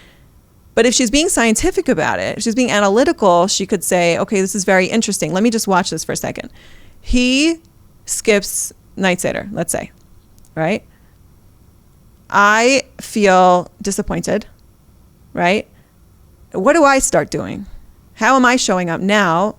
But if she's being scientific about it, if she's being analytical, she could say, okay, this is very interesting. Let me just watch this for a second. He skips night Seder, let's say, right? I feel disappointed, right? What do I start doing? How am I showing up now?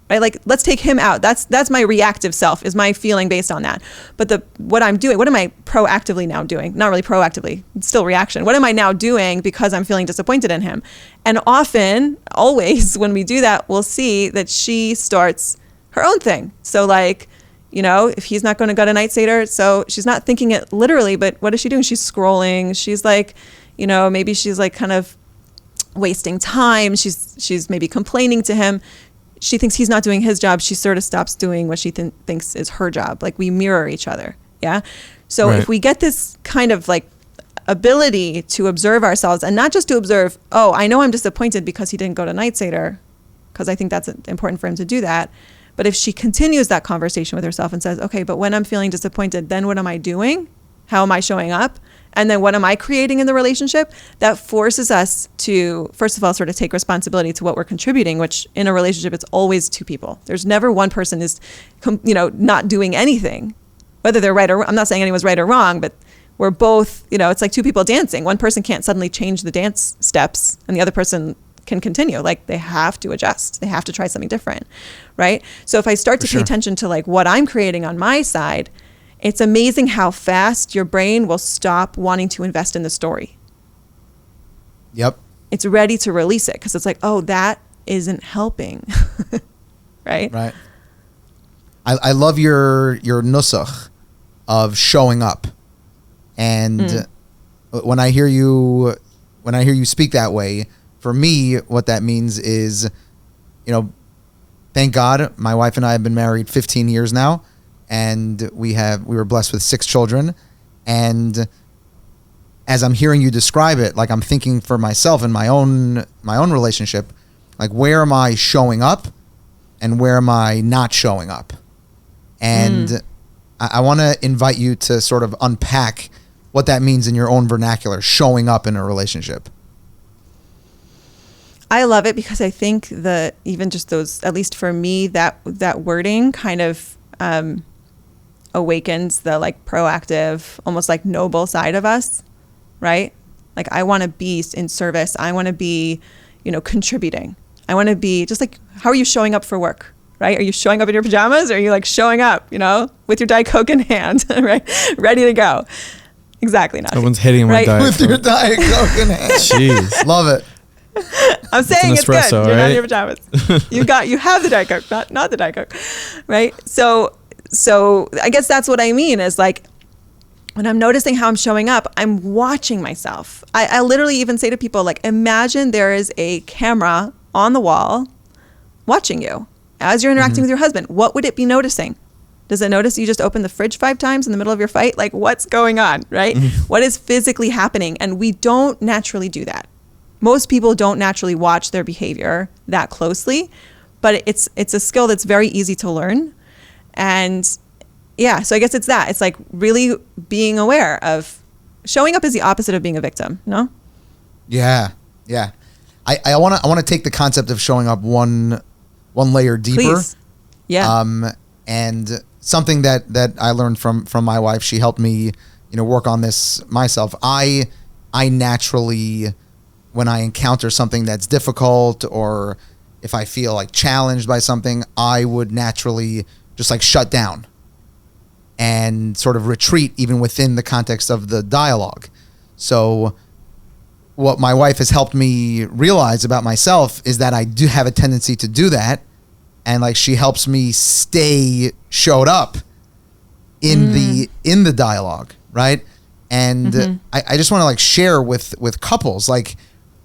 Right? Like, let's take him out. That's my reactive self, is my feeling based on that. But what I'm doing, what am I proactively now doing? Not really proactively, it's still reaction. What am I now doing because I'm feeling disappointed in him? And often, always, when we do that, we'll see that she starts her own thing. So like, if he's not going to go to night Seder, so she's not thinking it literally, but what is she doing? She's scrolling. She's like, maybe she's like kind of wasting time. She's maybe complaining to him. She thinks he's not doing his job. She sort of stops doing what she thinks is her job. Like we mirror each other. Yeah. So If we get this kind of like ability to observe ourselves and not just to observe, oh, I know I'm disappointed because he didn't go to night Seder, because I think that's important for him to do that. But if she continues that conversation with herself and says, okay, but when I'm feeling disappointed, then what am I doing? How am I showing up? And then what am I creating in the relationship? That forces us to, first of all, sort of take responsibility to what we're contributing, which in a relationship, it's always two people. There's never one person is, not doing anything, whether they're right or wrong. I'm not saying anyone's right or wrong, but we're both, it's like two people dancing. One person can't suddenly change the dance steps and the other person can continue. Like they have to adjust. They have to try something different, right? So if I start to pay attention to like what I'm creating on my side, it's amazing how fast your brain will stop wanting to invest in the story.
Yep.
It's ready to release it because it's like, oh, that isn't helping. Right?
Right. I love your nusach of showing up. And when I hear you speak that way, for me, what that means is, thank God my wife and I have been married 15 years now. And we were blessed with 6 children, and as I'm hearing you describe it, like I'm thinking for myself in my own relationship, like where am I showing up and where am I not showing up? And I want to invite you to sort of unpack what that means in your own vernacular, showing up in a relationship.
I love it because I think that even just those, at least for me, that wording kind of awakens the like proactive, almost like noble side of us, right? Like I want to be in service. I want to be, contributing. I want to be just like, how are you showing up for work, right? Are you showing up in your pajamas or are you like showing up, with your Diet Coke in hand, right? Ready to go. Exactly. Not
someone's hitting him with Diet
With
Coke.
your Diet Coke in hand.
Jeez.
Love it.
I'm saying it's good.
espresso,
You're not
right?
in your pajamas. You have the Diet Coke, not the Diet Coke, right? So I guess that's what I mean is like when I'm noticing how I'm showing up, I'm watching myself. I literally even say to people like, imagine there is a camera on the wall watching you as you're interacting with your husband. What would it be noticing? Does it notice you just opened the fridge 5 times in the middle of your fight? Like what's going on, right? What is physically happening? And we don't naturally do that. Most people don't naturally watch their behavior that closely, but it's a skill that's very easy to learn. And yeah, so I guess it's that. It's like really being aware of showing up is the opposite of being a victim, no?
Yeah. Yeah. I want to take the concept of showing up one layer deeper.
Please. Yeah.
And something that I learned from my wife, she helped me, work on this myself. I naturally, when I encounter something that's difficult or if I feel like challenged by something, I would naturally just like shut down and sort of retreat even within the context of the dialogue. So what my wife has helped me realize about myself is that I do have a tendency to do that. And like she helps me stay showed up in the dialogue, right? And I just want to like share with couples, like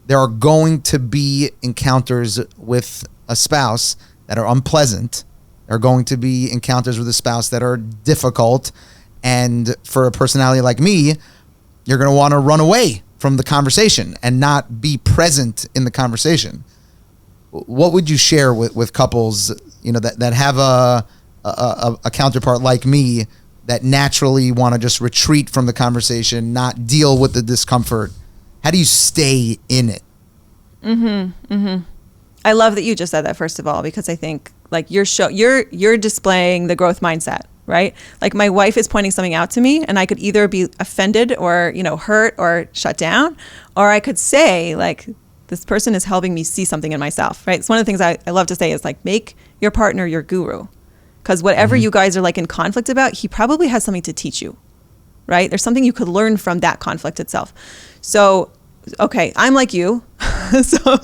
there are going to be encounters with a spouse that are unpleasant. There are going to be encounters with a spouse that are difficult. And for a personality like me, you're going to want to run away from the conversation and not be present in the conversation. What would you share with couples, that have a counterpart like me that naturally want to just retreat from the conversation, not deal with the discomfort? How do you stay in it?
I love that you just said that, first of all, because I think like you're displaying the growth mindset, right? Like my wife is pointing something out to me and I could either be offended or, hurt or shut down, or I could say like, this person is helping me see something in myself, right? It's one of the things I love to say is like, make your partner your guru. Because whatever you guys are like in conflict about, he probably has something to teach you, right? There's something you could learn from that conflict itself. So, okay, I'm like you. so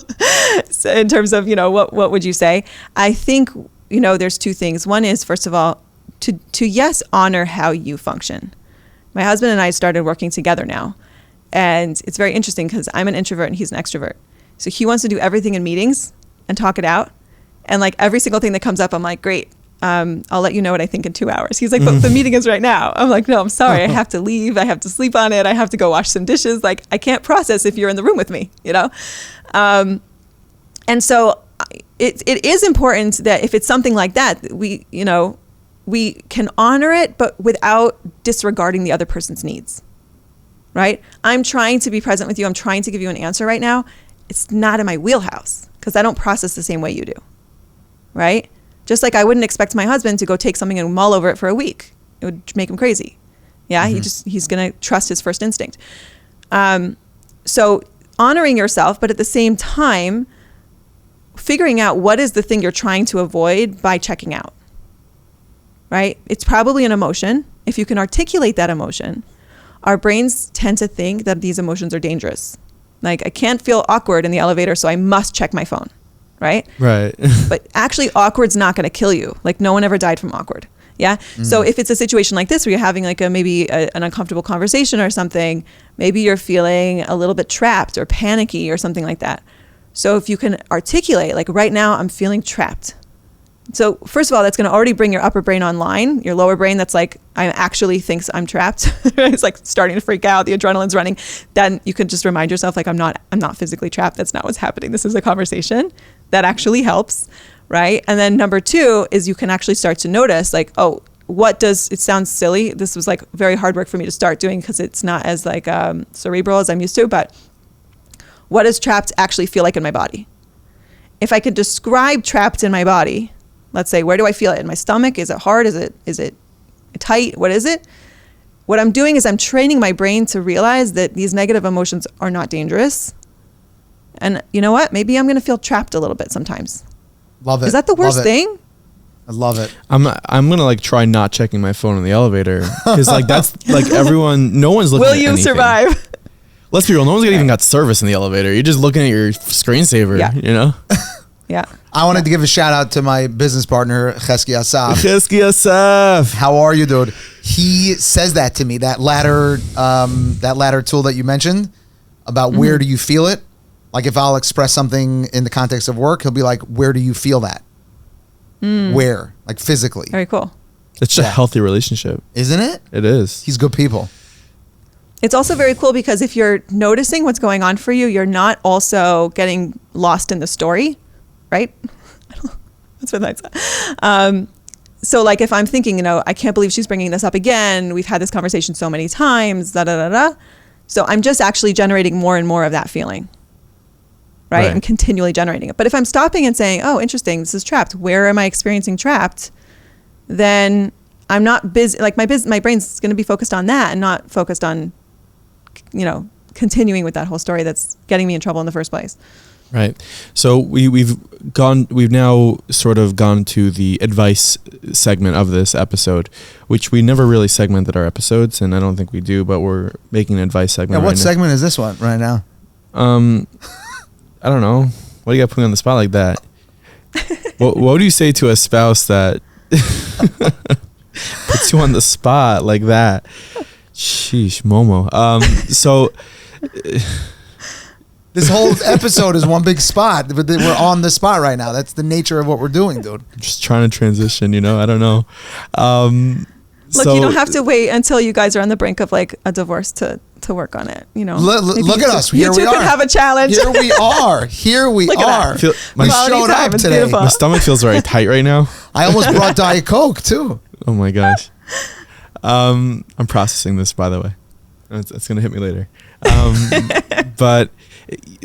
in terms of, what would you say? I think, there's 2 things. One is, first of all, to yes, honor how you function. My husband and I started working together now. And it's very interesting because I'm an introvert and he's an extrovert. So he wants to do everything in meetings and talk it out. And like every single thing that comes up, I'm like, great. I'll let you know what I think in 2 hours. He's like, but the meeting is right now. I'm like, no, I'm sorry. I have to leave. I have to sleep on it. I have to go wash some dishes. Like I can't process if you're in the room with me, And so it is important that if it's something like that, we can honor it, but without disregarding the other person's needs. Right? I'm trying to be present with you. I'm trying to give you an answer right now. It's not in my wheelhouse because I don't process the same way you do. Right? Just like I wouldn't expect my husband to go take something and mull over it for a week. It would make him crazy. Yeah, he's going to trust his first instinct. So honoring yourself, but at the same time, figuring out what is the thing you're trying to avoid by checking out. Right? It's probably an emotion. If you can articulate that emotion, our brains tend to think that these emotions are dangerous. Like I can't feel awkward in the elevator, so I must check my phone. Right?
Right.
But actually awkward's not going to kill you. Like no one ever died from awkward. Yeah. So if it's a situation like this where you're having like maybe an uncomfortable conversation or something, maybe you're feeling a little bit trapped or panicky or something like that. So if you can articulate, like right now I'm feeling trapped. So first of all, that's going to already bring your upper brain online. Your lower brain that's like, I actually thinks I'm trapped. It's like starting to freak out. The adrenaline's running. Then you can just remind yourself like, I'm not physically trapped. That's not what's happening. This is a conversation. That actually helps, right? And then number 2 is you can actually start to notice like, oh, it sounds silly. This was like very hard work for me to start doing because it's not as like cerebral as I'm used to, but what does trapped actually feel like in my body? If I could describe trapped in my body, let's say, where do I feel it? In my stomach? Is it hard? Is it tight? What is it? What I'm doing is I'm training my brain to realize that these negative emotions are not dangerous. And you know what? Maybe I'm going to feel trapped a little bit sometimes.
Love it.
Is that the worst thing?
I love it.
I'm gonna like try not checking my phone in the elevator because like that's like everyone. No one's looking.
Will
at
you
anything.
survive?
Let's be real. No one's even got service in the elevator. You're just looking at your screensaver.
Yeah.
You know.
Yeah.
I wanted to give a shout out to my business partner, Chesky Asaf.
Chesky Asaf.
How are you, dude? He says that to me, that ladder tool that you mentioned about where do you feel it? Like if I'll express something in the context of work, he'll be like, where do you feel that? Where? Like physically.
Very cool.
It's just a healthy relationship.
Isn't it?
It is.
He's good people.
It's also very cool because if you're noticing what's going on for you, you're not also getting lost in the story, right? That's what I said. So like if I'm thinking, I can't believe she's bringing this up again. We've had this conversation so many times, da da da da. So I'm just actually generating more and more of that feeling. Right? I'm continually generating it. But if I'm stopping and saying, oh, interesting, this is trapped. Where am I experiencing trapped? Then I'm not busy. Like my brain's going to be focused on that and not focused on, continuing with that whole story that's getting me in trouble in the first place.
Right. So we've now sort of gone to the advice segment of this episode, which we never really segmented our episodes, and I don't think we do, but we're making an advice segment.
Yeah, what segment is this one right now?
I don't know. Why do you got to put me on the spot like that? what do you say to a spouse that puts you on the spot like that? Sheesh, Momo. So
this whole episode is one big spot, but we're on the spot right now. That's the nature of what we're doing, dude.
I'm just trying to transition, I don't know.
Look, you don't have to wait until you guys are on the brink of like a divorce to work on it.
Look at us. Here we are.
You could have a challenge.
Here we are. Here we are.
My
showed up today.
Beautiful.
My stomach feels very tight right now.
I almost brought Diet Coke too.
Oh my gosh. I'm processing this, by the way. It's gonna hit me later. But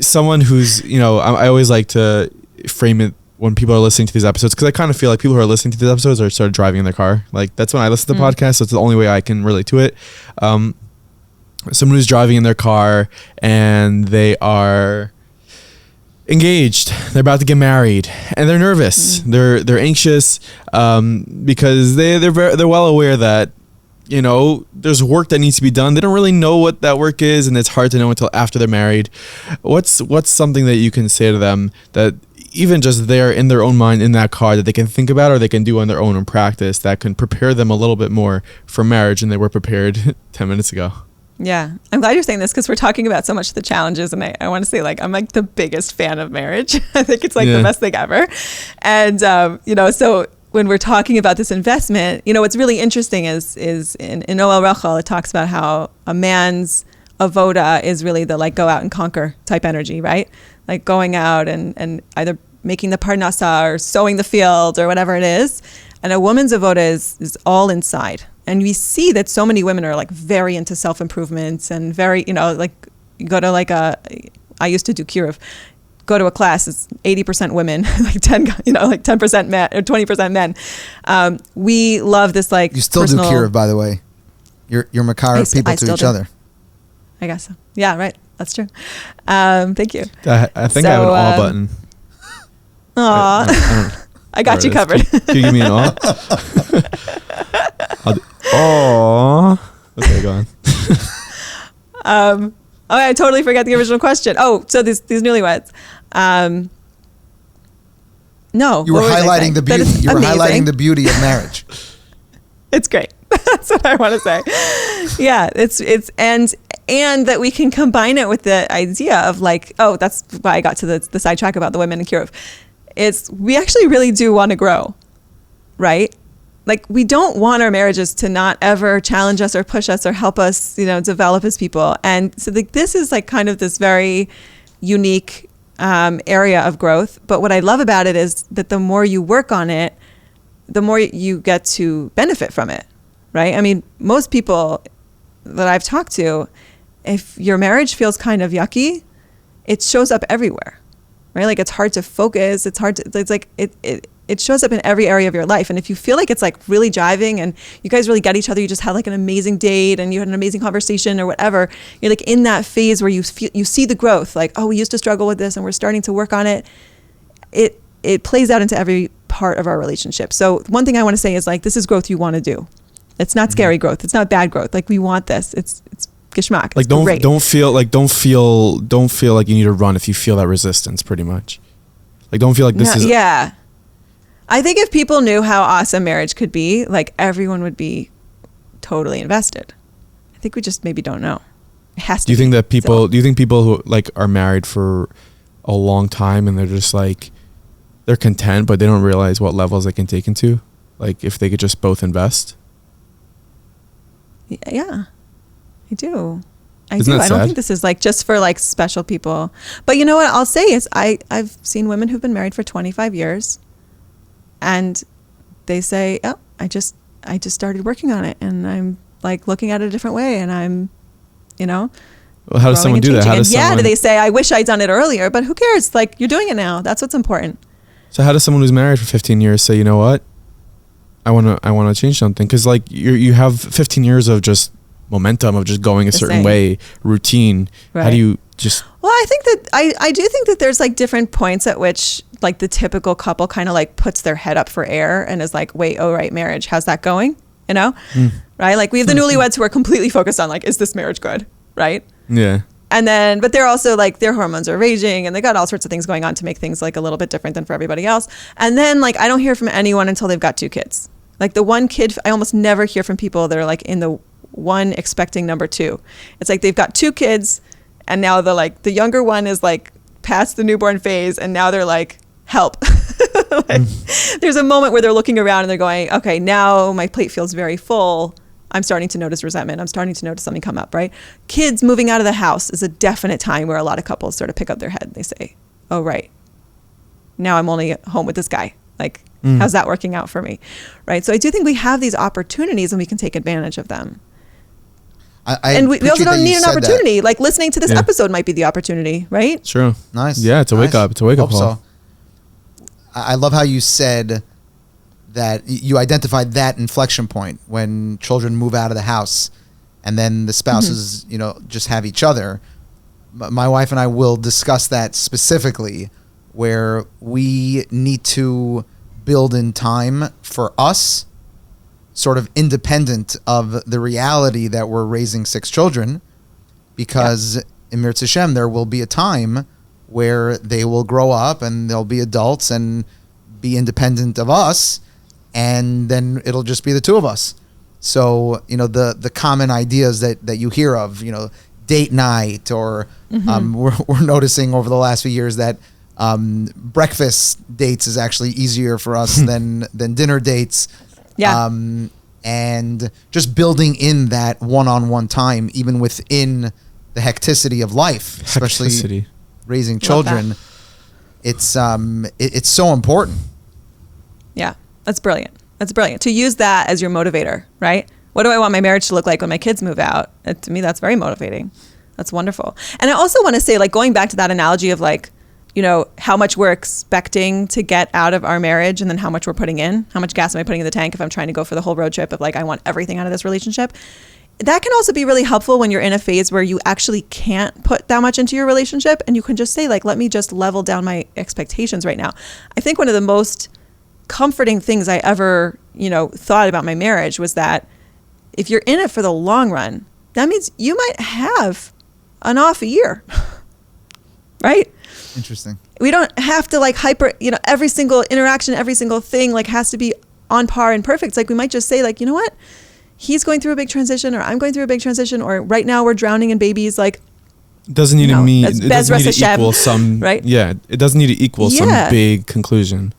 someone who's, I always like to frame it when people are listening to these episodes, because I kind of feel like people who are listening to these episodes are sort of driving in their car. Like that's when I listen to the podcast. So it's the only way I can relate to it. Someone who's driving in their car and they are engaged, they're about to get married, and they're nervous. They're anxious because they're well aware that there's work that needs to be done. They don't really know what that work is, and it's hard to know until after they're married. What's something that you can say to them that even just there in their own mind in that car that they can think about or they can do on their own in practice that can prepare them a little bit more for marriage than they were prepared 10 minutes ago?
Yeah. I'm glad you're saying this because we're talking about so much of the challenges, and I want to say I'm like the biggest fan of marriage. I think it's the best thing ever. And, so when we're talking about this investment, what's really interesting is in Noel Rachel, it talks about how a man's avoda is really the go out and conquer type energy, right? Like going out and either making the parnasa or sowing the field or whatever it is. And a woman's avoda is all inside. And we see that so many women are very into self-improvement and very, you go to I used to do kiruv. Go to a class, it's 80% women, 10% men or 20% men. We love this
You still do kiruv, by the way. You're makara people to each other.
I guess so. Yeah, right. That's true. Thank you.
I think I have an aw button.
Aw. I got you covered.
Can you give me an aw? Aw. Okay, go on.
I totally forgot the original question. Oh, so these newlyweds. No.
You were highlighting the beauty. You were highlighting the beauty of marriage.
It's great. That's what I want to say. Yeah, it's and that we can combine it with the idea of that's why I got to the sidetrack about the women in kiruv. We actually really do want to grow. right? Like, we don't want our marriages to not ever challenge us or push us or help us, develop as people. And so this is like kind of this very unique area of growth. But what I love about it is that the more you work on it, the more you get to benefit from it, right? I mean, most people that I've talked to, if your marriage feels kind of yucky, it shows up everywhere, right? Like, it's hard to focus. It's like it shows up in every area of your life. And if you feel like it's like really jiving and you guys really get each other, you just had like an amazing date and you had an amazing conversation or whatever, you're like in that phase where you see the growth, like, oh, we used to struggle with this and we're starting to work on it. It plays out into every part of our relationship. So one thing I want to say is like, this is growth you want to do. It's not scary growth. It's not bad growth. Like, we want this. It's geschmack.
Like, don't feel like you need to run if you feel that resistance, pretty much. Like, don't feel like this is.
Yeah. I think if people knew how awesome marriage could be, like, everyone would be totally invested. I think we just maybe don't know. It has to. Do you think people
who like are married for a long time and they're just like, they're content, but they don't realize what levels they can take into? Like, if they could just both invest?
Yeah, I do. I
Isn't
do.
that
I don't
sad?
think this is like just for like special people. But you know what I'll say is I've seen women who've been married for 25 years and they say, oh, I just started working on it and I'm like looking at it a different way and I'm,
Well, how does someone do that?
Do they say, I wish I'd done it earlier, but who cares? Like, you're doing it now. That's what's important.
So how does someone who's married for 15 years say, you know what? I want to change something? Because like you have 15 years of just momentum of just going a certain way, routine. Right. How do you just?
Well, I think that I do think that there's like different points at which like the typical couple kind of like puts their head up for air and is like, wait, oh right, marriage, how's that going? Right? Like, we have the newlyweds who are completely focused on like, is this marriage good? Right?
Yeah.
And then, but they're also like, their hormones are raging and they got all sorts of things going on to make things like a little bit different than for everybody else. And then like, I don't hear from anyone until they've got 2 kids. Like, the one kid, I almost never hear from people that are like in the one expecting number 2. It's like they've got 2 kids and now the younger one is like past the newborn phase and now they're like, help. There's a moment where they're looking around and they're going, okay, now my plate feels very full. I'm starting to notice resentment. I'm starting to notice something come up, right? Kids moving out of the house is a definite time where a lot of couples sort of pick up their head and they say, oh, right, now I'm only at home with this guy. Like, how's that working out for me? Right. So I do think we have these opportunities and we can take advantage of them. And we also don't need an opportunity. Like, listening to this episode might be the opportunity, right?
Sure.
Nice.
Yeah, it's a wake up. It's a wake up call.
So. I love how you said that you identified that inflection point when children move out of the house and then the spouses, just have each other. My wife and I will discuss that specifically, where we need to build in time for us, sort of independent of the reality that we're raising 6 children, because in Mirz Hashem, there will be a time where they will grow up and they'll be adults and be independent of us, and then it'll just be the 2 of us. So, the common ideas that you hear of, date night, or we're noticing over the last few years that breakfast dates is actually easier for us than dinner dates. Yeah. And just building in that one-on-one time, even within the hecticity of life, especially raising children. It's so important.
Yeah, that's brilliant. That's brilliant. To use that as your motivator, right? What do I want my marriage to look like when my kids move out? To me, that's very motivating. That's wonderful. And I also want to say, like, going back to that analogy of like, how much we're expecting to get out of our marriage and then how much we're putting in, how much gas am I putting in the tank if I'm trying to go for the whole road trip of like, I want everything out of this relationship. That can also be really helpful when you're in a phase where you actually can't put that much into your relationship and you can just say like, let me just level down my expectations right now. I think one of the most comforting things I ever, thought about my marriage was that if you're in it for the long run, that means you might have an off a year, right?
Interesting.
We don't have to like every single interaction, every single thing like has to be on par and perfect. It's like we might just say like, you know what? He's going through a big transition, or I'm going through a big transition, or right now we're drowning in babies. Like,
doesn't need to equal some,
right?
Yeah, it doesn't need to equal some big conclusion.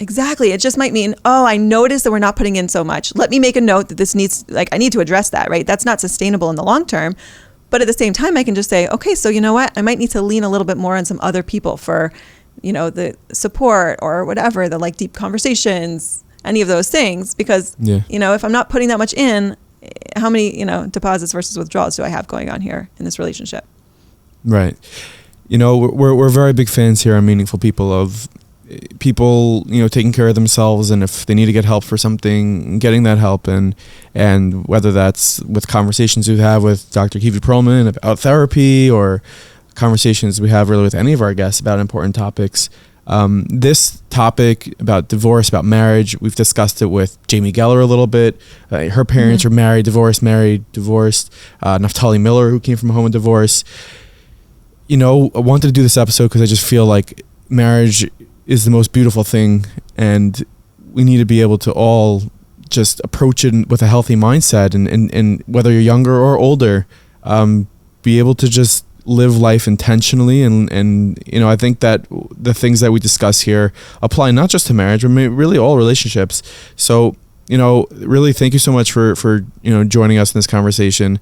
Exactly. It just might mean, oh, I noticed that we're not putting in so much. Let me make a note that this needs, like, I need to address that, right? That's not sustainable in the long term. But at the same time, I can just say, okay, so you know what? I might need to lean a little bit more on some other people for, you know, the support or whatever, the like deep conversations, any of those things. Because, you know, if I'm not putting that much in, how many, you know, deposits versus withdrawals do I have going on here in this relationship?
Right. You know, we're very big fans here on Meaningful People of people, you know, taking care of themselves, and if they need to get help for something, getting that help, and whether that's with conversations we have with Dr. Kivi Perlman about therapy, or conversations we have really with any of our guests about important topics. This topic about divorce, about marriage, we've discussed it with Jamie Geller a little bit. Her parents are married, divorced. Naftali Miller, who came from a home of divorce. You know, I wanted to do this episode because I just feel like marriage is the most beautiful thing, and we need to be able to all just approach it with a healthy mindset, and whether you're younger or older, be able to just live life intentionally, and you know, I think that the things that we discuss here apply not just to marriage, but really all relationships. So, you know, really thank you so much for you know, joining us in this conversation.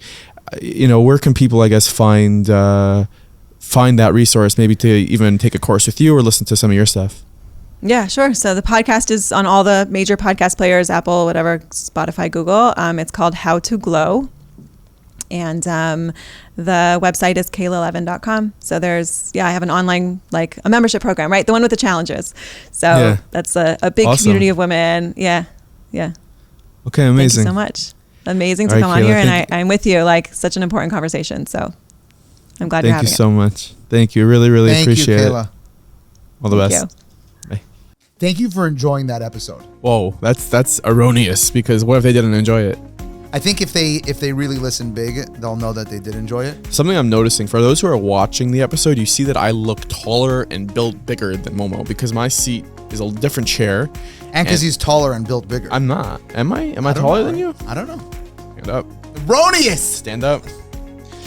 You know, where can people, I guess, find that resource, maybe to even take a course with you or listen to some of your stuff?
Yeah, sure. So the podcast is on all the major podcast players, Apple, whatever, Spotify, Google. It's called How to Glow. And the website is KaylaLevin.com. So there's, I have an online, like a membership program, right? The one with the challenges. So that's a big community of women. Yeah.
Okay, amazing.
Thank you so much. Amazing to come on here. And I'm with you, like such an important conversation. So I'm glad you're having it. Thank you
so much. Thank you. Really, really appreciate it.
Kayla.
All the best.
Bye. Thank you for enjoying that episode.
Whoa, that's erroneous, because what if they didn't enjoy it?
I think if they really listen big, they'll know that they did enjoy it.
Something I'm noticing, for those who are watching the episode, you see that I look taller and built bigger than Momo, because my seat is a different chair.
And because he's taller and built bigger.
I'm not. Am I taller than you?
I don't know.
Stand up.
Erroneous!
Stand up.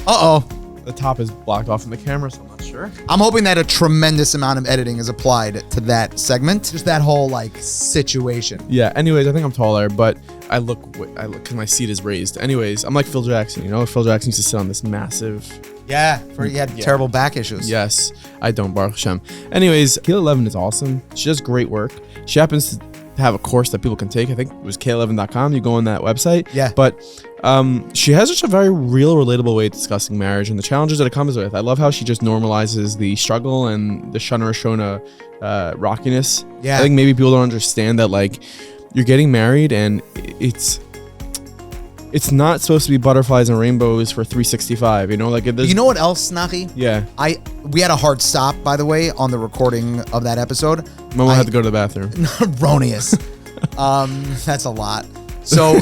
Uh-oh.
The top is blocked off in the camera, so I'm not sure.
I'm hoping that a tremendous amount of editing is applied to that segment. Just that whole, like, situation.
Yeah, anyways, I think I'm taller, but I look because my seat is raised. Anyways, I'm like Phil Jackson, you know? Phil Jackson used to sit on this massive...
Yeah, he had terrible back issues.
Yes, I don't, Baruch Hashem. Anyways, Kayla Levin is awesome. She does great work. She happens to have a course that people can take. I think it was KaylaLevin.com. You go on that website.
Yeah.
But she has just a very real, relatable way of discussing marriage and the challenges that it comes with. I love how she just normalizes the struggle and the Shana Shona rockiness.
Yeah.
I think maybe people don't understand that, like, you're getting married and it's not supposed to be butterflies and rainbows for 365, you know? Like,
you know what else, Nachi?
Yeah.
We had a hard stop, by the way, on the recording of that episode.
Momo had to go to the bathroom.
Erroneous. That's a lot. So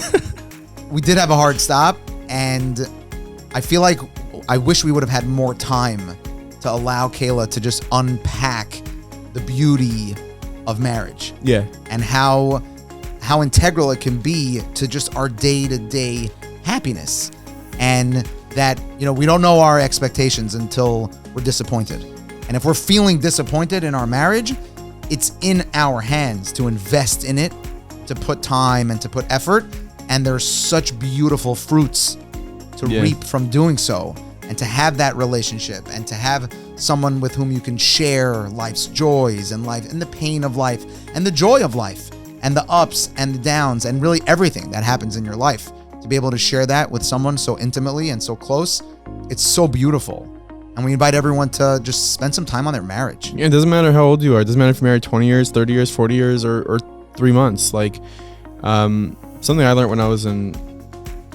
we did have a hard stop, and I feel like I wish we would have had more time to allow Kayla to just unpack the beauty of marriage.
Yeah.
And how integral it can be to just our day-to-day happiness. And that, you know, we don't know our expectations until we're disappointed. And if we're feeling disappointed in our marriage, it's in our hands to invest in it, to put time and to put effort. And there's such beautiful fruits to reap from doing so. And to have that relationship and to have someone with whom you can share life's joys and life and the pain of life and the joy of life and the ups and the downs and really everything that happens in your life. To be able to share that with someone so intimately and so close, it's so beautiful. And we invite everyone to just spend some time on their marriage.
Yeah, it doesn't matter how old you are. It doesn't matter if you're married 20 years, 30 years, 40 years, or 3 months. Like, something I learned when I was in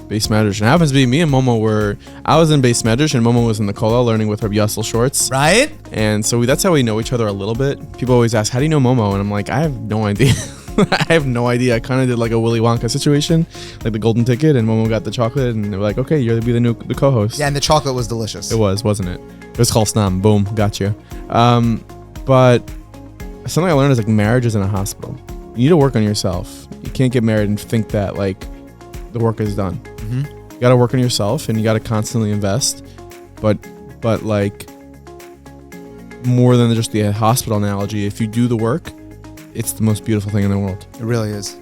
base medrash, and it happens to be me and Momo I was in base medrash and Momo was in the kollel learning with Rabbi Yassel Shorts.
Right?
And so that's how we know each other a little bit. People always ask, how do you know Momo? And I'm like, I have no idea. I have no idea. I kind of did like a Willy Wonka situation, like the golden ticket, and Momo got the chocolate, and they were like, okay, you're the co-host.
Yeah, and the chocolate was delicious.
It was, wasn't it? It was called Snam. Boom, got you. But something I learned is, like, marriage isn't a hospital. You need to work on yourself. You can't get married and think that, like, the work is done. Mm-hmm. You got to work on yourself, and you got to constantly invest. But like, more than just the hospital analogy, if you do the work, it's the most beautiful thing in the world.
It really is.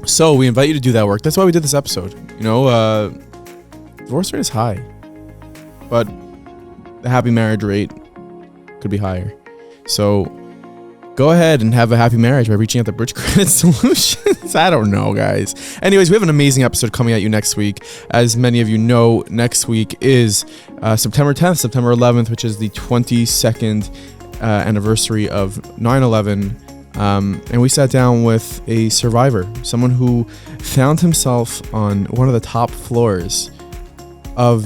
So we invite you to do that work. That's why we did this episode. You know, divorce rate is high, but the happy marriage rate could be higher. So go ahead and have a happy marriage by reaching out to Bridge Credit Solutions. I don't know, guys. Anyways, we have an amazing episode coming at you next week. As many of you know, next week is September 10th, September 11th, which is the 22nd anniversary of 9/11. And we sat down with a survivor, someone who found himself on one of the top floors of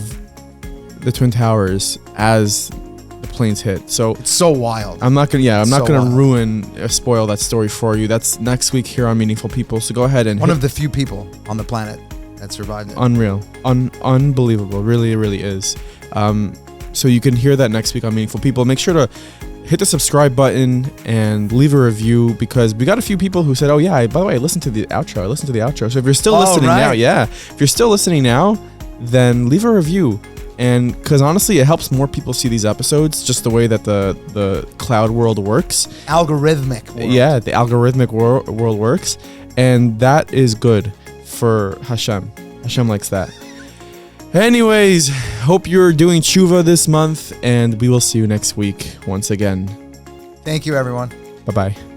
the Twin Towers as the planes hit. So
it's so wild.
I'm not gonna spoil that story for you. That's next week here on Meaningful People. So go ahead and
one of the few people on the planet that survived it.
Unreal, unbelievable. Really, it really is. So you can hear that next week on Meaningful People. Make sure to hit the subscribe button and leave a review, because we got a few people who said, "Oh yeah, by the way, I listened to the outro." So if you're still listening now, if you're still listening now, then leave a review. And because honestly, it helps more people see these episodes, just the way that the cloud world works.
Algorithmic world.
Yeah, the algorithmic world works. And that is good for Hashem. Hashem likes that. Anyways, hope you're doing tshuva this month, and we will see you next week once again.
Thank you, everyone.
Bye-bye.